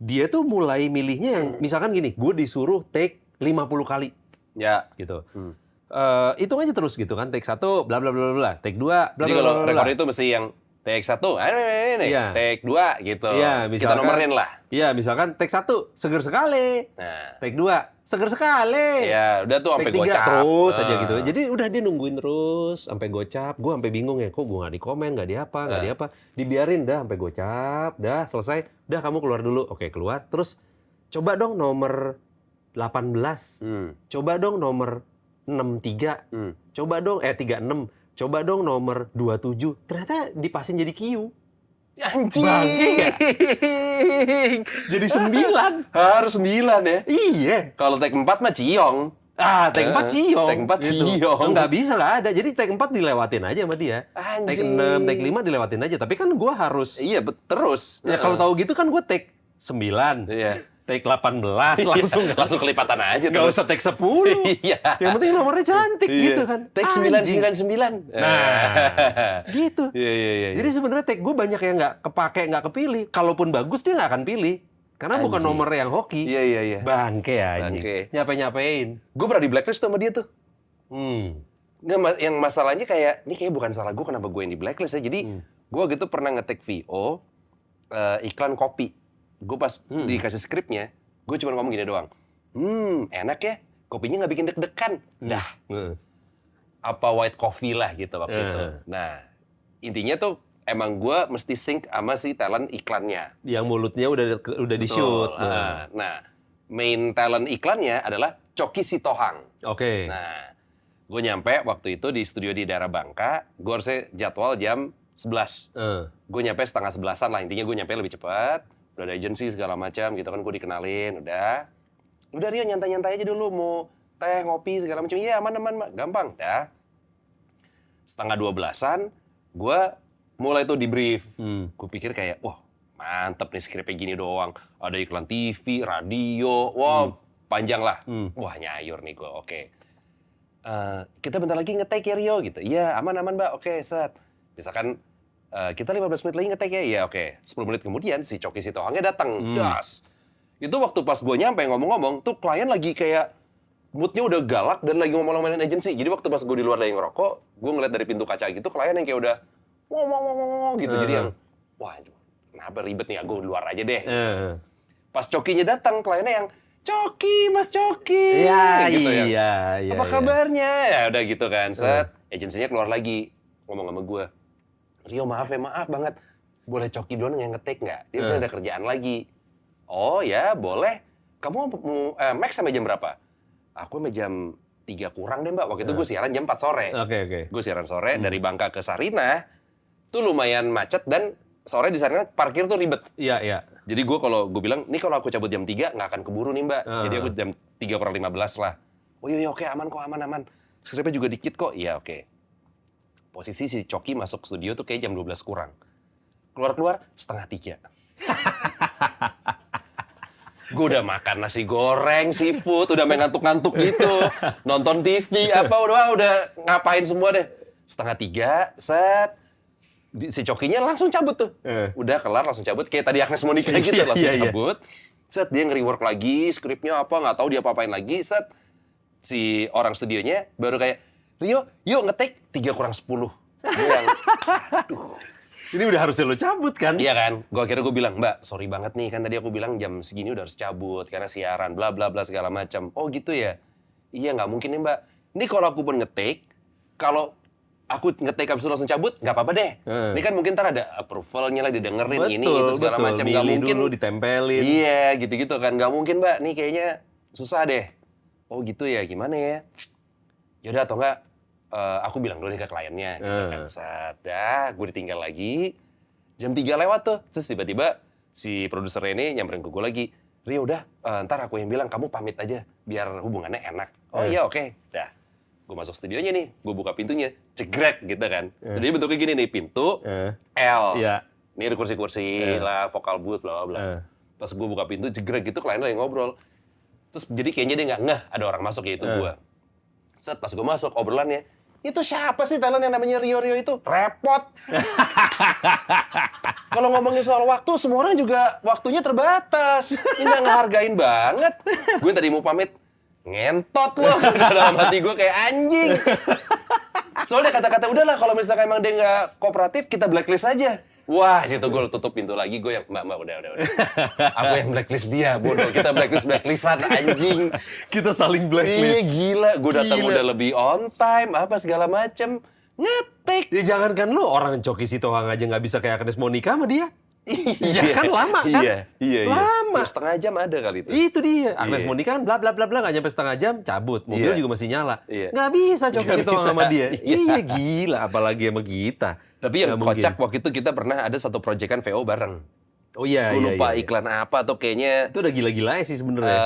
B: Dia tuh mulai milihnya yang, misalkan gini, gue disuruh take 50 kali
A: Ya.
B: gitu. Hitung aja terus gitu kan, take 1, bla bla bla bla, take 2, bla
A: Jadi
B: bla
A: kalau
B: bla bla.
A: rekor itu mesti yang take 1, nih,
B: Iya.
A: take 2 gitu.
B: Iya,
A: Kita nomerin lah.
B: Iya, misalkan take 1, seger sekali.
A: Nah.
B: Take 2, seger sekali.
A: Ya, udah tuh sampai
B: Take 3
A: gocap.
B: terus aja gitu. Jadi udah dia nungguin terus sampai gocap. Gue sampai bingung ya, kok gue nggak di komen, nggak di apa. Dibiarin dah sampai gocap, dah selesai. Udah kamu keluar dulu. Oke, keluar. Terus coba dong nomor 18. Coba dong nomor 63. Coba dong 36. Coba dong nomor 27. Ternyata dipasin jadi Q.
A: Anjing.
B: Bangke nggak? Jadi 9.
A: Harus 9 ya.
B: Iya.
A: Kalau take 4 mah ciong.
B: Take 4 ciong.
A: Take 4 ciong.
B: Nggak bisa, nggak ada. Jadi take 4 dilewatin aja sama dia.
A: Anjing.
B: Take 6, take 5 dilewatin aja. Tapi kan gue harus...
A: Iya, terus.
B: Ya kalau tahu gitu kan gue take 9.
A: Iya.
B: Take 18 langsung.
A: Langsung kelipatan aja
B: Nggak
A: terus.
B: usah take 10.
A: Iya.
B: Yang penting nomornya cantik gitu kan.
A: Take
B: Anjing.
A: 999.
B: Nah, gitu.
A: Iya.
B: Jadi sebenarnya take gue banyak yang nggak kepake, nggak kepilih. Kalaupun bagus dia nggak akan pilih. Karena bukan
A: Anjing.
B: nomor yang hoki.
A: Iya.
B: Bangke anjing.
A: Bangke.
B: Nyapain.
A: Gue pernah di blacklist tuh sama dia tuh.
B: Hmm.
A: Yang masalahnya kayak, ini kayak bukan salah gue kenapa gue yang di blacklist ya. Jadi, gue gitu pernah ngetek VO, iklan kopi. Gue pas dikasih skripnya, gue cuma ngomong gini doang. Enak ya, kopinya nggak bikin deg-degan. Dah, apa white coffee lah gitu waktu itu. Nah, intinya tuh emang gue mesti sync sama si talent iklannya.
B: Yang mulutnya udah di shoot.
A: Nah, main talent iklannya adalah Coki Sitohang.
B: Oke.
A: Nah, gue nyampe waktu itu di studio di daerah Bangka, gue harusnya jadwal jam 11. Gue nyampe setengah 11-an lah, intinya gue nyampe lebih cepat. Udah ada agensi segala macam gitu kan, gue dikenalin, udah Rio nyantai-nyantai aja dulu, mau teh, ngopi segala macam. Iya, aman, gampang. Dah. Setengah 12-an, gue mulai tuh di brief. Gue pikir kayak, wah mantep nih skripnya gini doang. Ada iklan TV, radio, wah panjang lah. Wah nyayur nih gue, oke. Kita bentar lagi nge-take ya Rio gitu. Iya, aman Mbak, oke set. Misalkan kita 15 menit lagi nge-take ya, iya oke. 10 menit kemudian si Coki Sitohangnya datang, das. Itu waktu pas gue nyampe ngomong-ngomong, tuh klien lagi kayak moodnya udah galak dan lagi ngomong-ngomongin agensi. Jadi waktu pas gue di luar lagi ngerokok, gue ngeliat dari pintu kaca gitu, klien yang kayak udah ngomong gitu. Jadi yang, wah kenapa ribet nih, gue di luar aja deh. Pas Cokinya datang, kliennya yang, Coki, Mas Coki.
B: Ya,
A: gitu
B: iya.
A: Apa kabarnya? Ya udah gitu kan, set. Agensinya keluar lagi, ngomong sama gue. Rio maaf banget. Boleh Coki duluan yang nge-take nggak? Dia misalnya ada kerjaan lagi. Oh ya, boleh. Kamu mau max sampai jam berapa? Aku sampai jam 3 kurang deh Mbak. Waktu itu gue siaran jam 4 sore.
B: Oke.
A: Gue siaran sore dari Bangka ke Sarinah. Tuh lumayan macet dan sore di Sarinah parkir tuh ribet.
B: Iya.
A: Jadi gue bilang, nih kalau aku cabut jam 3 nggak akan keburu nih Mbak. Jadi aku jam 3 kurang 15 lah. Oh iya oke, aman kok, aman. Skripnya juga dikit kok. Iya oke. Posisi si Coki masuk studio tuh kayak jam 12 kurang. Keluar setengah 3. Gue udah makan nasi goreng, seafood, udah main ngantuk-ngantuk gitu. Nonton TV, udah ngapain semua deh. Setengah 3, set. Si Cokinya langsung cabut tuh. Udah kelar langsung cabut. Kayak tadi Agnes Monica gitu, langsung cabut. Set, dia nge-rework lagi, skripnya apa, nggak tahu dia apa-apain lagi. Set, si orang studionya baru kayak, Rio, yuk nge-take 3:10. Gue yang, aduh.
B: Ini udah harusnya lo cabut kan?
A: Iya kan? Gue bilang, Mbak, sorry banget nih, kan tadi aku bilang jam segini udah harus cabut, karena siaran, bla bla bla segala macam. Oh gitu ya? Iya, nggak mungkin nih Mbak. Ini kalau aku pun nge-take, kalau aku nge-take habis itu langsung cabut, nggak apa-apa deh. Ini kan mungkin ntar ada approval-nya lah, didengerin ini, itu segala macam. Nggak mungkin.
B: dulu ditempelin.
A: Iya, gitu-gitu kan. Nggak mungkin Mbak, nih kayaknya susah deh. Oh gitu ya, gimana ya? Yaudah, atau nggak, aku bilang dulu nih ke kliennya. Gitu kan. Dah, gue ditinggal lagi. Jam 3 lewat tuh. Terus tiba-tiba si produser ini nyamperin ke gue lagi. Rio, udah, ntar aku yang bilang, kamu pamit aja. Biar hubungannya enak. Oh iya, oke. Dah. Gue masuk studionya nih, gue buka pintunya, cegrek gitu kan. Studionya bentuknya gini nih, pintu, L.
B: Iya.
A: Ini ada kursi-kursi lah, vokal booth, bla bla. Pas gue buka pintu, cegrek gitu, kliennya lagi ngobrol. Terus jadi kayaknya dia nggak ngeh ada orang masuk, yaitu gue. Set, pas gue masuk, obrolannya, itu siapa sih talent yang namanya Rio itu? Repot. Kalau ngomongin soal waktu, semua orang juga waktunya terbatas. Ini nggak ngehargain banget. Gue tadi mau pamit, ngentot loh. Dalam hati gue kayak anjing. Soalnya kata-kata, udahlah kalau misalkan emang dia nggak kooperatif, kita blacklist aja. Wah, situ gue tutup pintu lagi, gue yang, mbak, udah. Aku yang blacklist dia, bodoh. Kita blacklistan, anjing.
B: Kita saling
A: Iya,
B: blacklist.
A: gila. Gue datang
B: Gila.
A: udah lebih on time, apa segala macem. Ngetik.
B: Ya jangankan lu, orang Coki Sitohang aja nggak bisa kayak Agnes Monica sama dia. Iya kan, lama kan?
A: Iya.
B: Lama.
A: Ya, setengah jam ada kali itu.
B: Itu dia. Agnes
A: Iya.
B: Monica kan bla bla bla bla nggak nyampe setengah jam cabut. Mobil
A: Iya.
B: juga masih nyala.
A: Iya.
B: Nggak bisa Coki
A: Nggak
B: Sitohang
A: bisa.
B: sama dia.
A: Iya.
B: Iya gila, apalagi sama kita.
A: Tapi yang
B: Nggak mungkin.
A: kocak waktu itu kita pernah ada satu proyekan VO bareng.
B: Oh iya.
A: Gue lupa
B: iya.
A: iklan apa atau kayaknya
B: Itu udah gila-gila sih sebenarnya.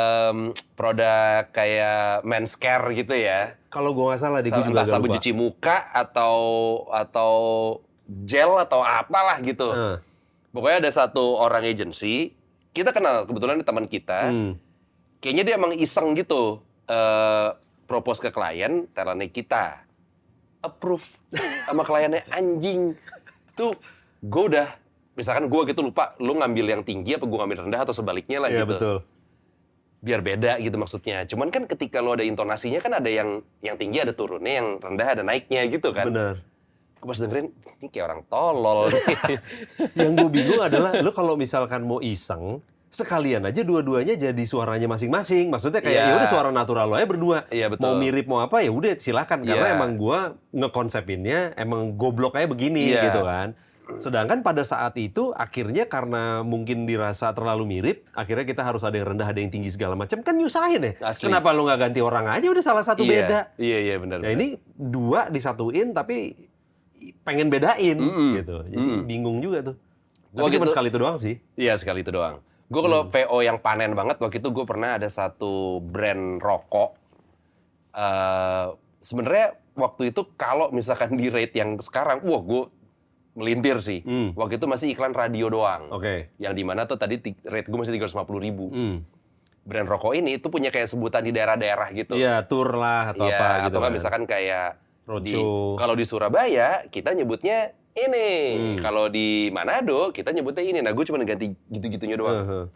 A: produk kayak men's care gitu ya.
B: Kalau gua nggak salah, gue juga
A: Entah
B: agak
A: sabun
B: lupa.
A: cuci muka atau gel atau apalah gitu. Pokoknya ada satu orang agensi, kita kenal kebetulan ini teman kita. Kayaknya dia emang iseng gitu propose ke klien, talentnya kita approve sama kliennya, anjing. Tuh gue udah, misalkan gue gitu lupa, lu ngambil yang tinggi apa gue ngambil rendah atau sebaliknya lah
B: Iya
A: gitu.
B: betul.
A: Biar beda gitu maksudnya. Cuman kan ketika lo ada intonasinya kan ada yang tinggi ada turunnya, yang rendah ada naiknya gitu kan.
B: Benar.
A: Gue pas dengerin, ini kayak orang tolol.
B: Yang gue bingung adalah lu kalau misalkan mau iseng, sekalian aja dua-duanya jadi suaranya masing-masing. Maksudnya kayak
A: Iya.
B: ya udah suara natural lo aja berdua.
A: Iya, betul.
B: Mau mirip mau apa ya udah silakan, karena
A: Iya.
B: emang gua ngekonsepinnya emang goblok aja begini
A: Iya.
B: gitu kan. Sedangkan pada saat itu akhirnya karena mungkin dirasa terlalu mirip, akhirnya kita harus ada yang rendah, ada yang tinggi segala macam, kan nyusahin ya.
A: Asli.
B: Kenapa lu nggak ganti orang aja, udah salah satu beda.
A: Iya benar.
B: Ya ini dua disatuin tapi pengen bedain gitu. Jadi bingung juga tuh.
A: Gua
B: Tapi cuma
A: gitu-
B: sekali itu doang sih.
A: Iya, sekali itu doang. Gue kalau VO yang panen banget, waktu itu gue pernah ada satu brand rokok. Sebenarnya waktu itu kalau misalkan di rate yang sekarang, wah gue melintir sih. Waktu itu masih iklan radio doang.
B: Oke.
A: Yang dimana tuh tadi rate gue masih 350.000. Brand rokok ini itu punya kayak sebutan di daerah-daerah gitu.
B: Iya, tour lah atau
A: Iya,
B: apa gitu.
A: atau kan
B: kan.
A: misalkan kayak
B: Roadshow.
A: kalau di Surabaya kita nyebutnya ini, kalau di Manado kita nyebutnya ini. Nah, gue cuma ganti gitu-gitunya doang.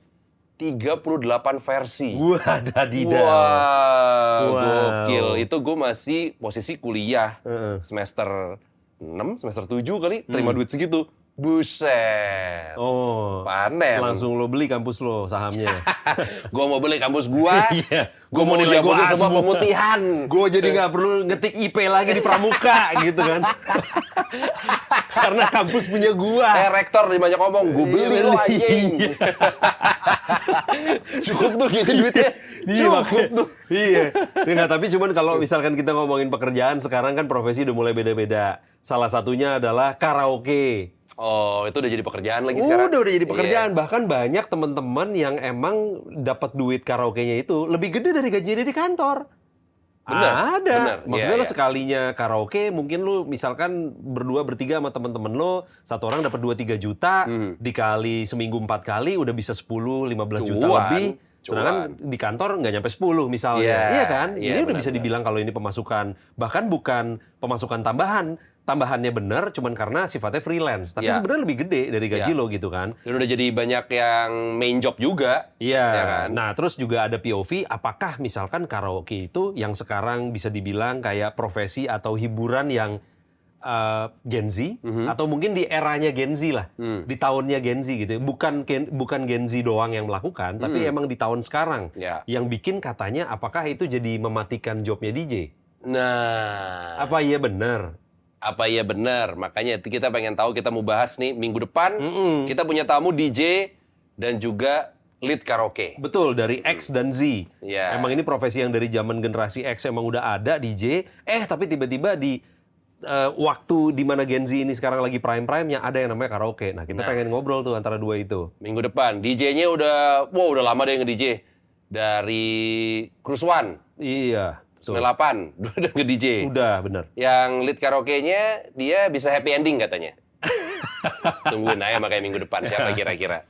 A: 38 versi.
B: Wah, dadidaw.
A: Wah,
B: Wow.
A: gokil. Itu gue masih posisi kuliah semester 6, semester 7 kali, terima duit segitu. Buset.
B: Oh.
A: Panen.
B: Langsung lo beli kampus lo sahamnya.
A: Gue mau beli kampus gua.
B: Iya.
A: Gue mau
B: nilai gua
A: dihapusin semua
B: A semua.
A: pemutihan.
B: Gue jadi nggak perlu ngetik IP lagi di pramuka gitu kan. Karena kampus punya gua.
A: Rektor di banyak ngomong, gue beli lo anjing. Cukup tuh gitu duitnya. Cukup tuh.
B: Iya. Nggak, tapi cuman kalau misalkan kita ngomongin pekerjaan, sekarang kan profesi udah mulai beda-beda. Salah satunya adalah karaoke.
A: Oh, itu udah jadi pekerjaan lagi sekarang.
B: Udah jadi
A: Iya.
B: pekerjaan. Bahkan banyak teman-teman yang emang dapat duit karaoke-nya itu lebih gede dari gaji dia di kantor.
A: Bener,
B: Ada.
A: bener.
B: Maksudnya
A: Iya,
B: lo
A: iya.
B: sekalinya karaoke, mungkin lo misalkan berdua bertiga sama teman-teman lo, satu orang dapat 2-3 juta, dikali seminggu 4 kali udah bisa 10-15 juta
A: Cuan,
B: lebih. Sedangkan di kantor nggak nyampe 10 misalnya.
A: Iya,
B: Iya kan?
A: iya,
B: Ini udah bisa
A: benar-benar.
B: dibilang kalau ini pemasukan. Bahkan bukan pemasukan tambahan, tambahannya bener, cuman karena sifatnya freelance. Tapi
A: Ya.
B: sebenarnya lebih gede dari gaji
A: Ya.
B: lo gitu kan.
A: Dan udah jadi banyak yang main job juga.
B: Iya.
A: Ya kan?
B: Nah, terus juga ada POV, apakah misalkan karaoke itu yang sekarang bisa dibilang kayak profesi atau hiburan yang Gen Z, atau mungkin di eranya Gen Z lah, di tahunnya Gen Z gitu. Bukan Gen Z doang yang melakukan, tapi emang di tahun sekarang.
A: Ya.
B: Yang bikin katanya apakah itu jadi mematikan jobnya DJ?
A: Nah,
B: Apa iya benar?
A: apa iya benar? Makanya kita pengen tahu, kita mau bahas nih minggu depan. Kita punya tamu DJ dan juga lead karaoke.
B: Betul, dari X dan Z.
A: Iya.
B: Emang ini profesi yang dari zaman generasi X emang udah ada DJ. Tapi tiba-tiba di waktu di mana Gen Z ini sekarang lagi prime-prime-nya ada yang namanya karaoke. Nah, kita pengen ngobrol tuh antara dua itu.
A: Minggu depan DJ-nya udah lama deh nge-DJ. Dari Cruise One,
B: Iya. Tuh.
A: 98 udah nge-DJ.
B: Udah, bener.
A: Yang lead karaoke-nya dia bisa happy ending katanya. Tungguin aja makanya minggu depan siapa kira-kira.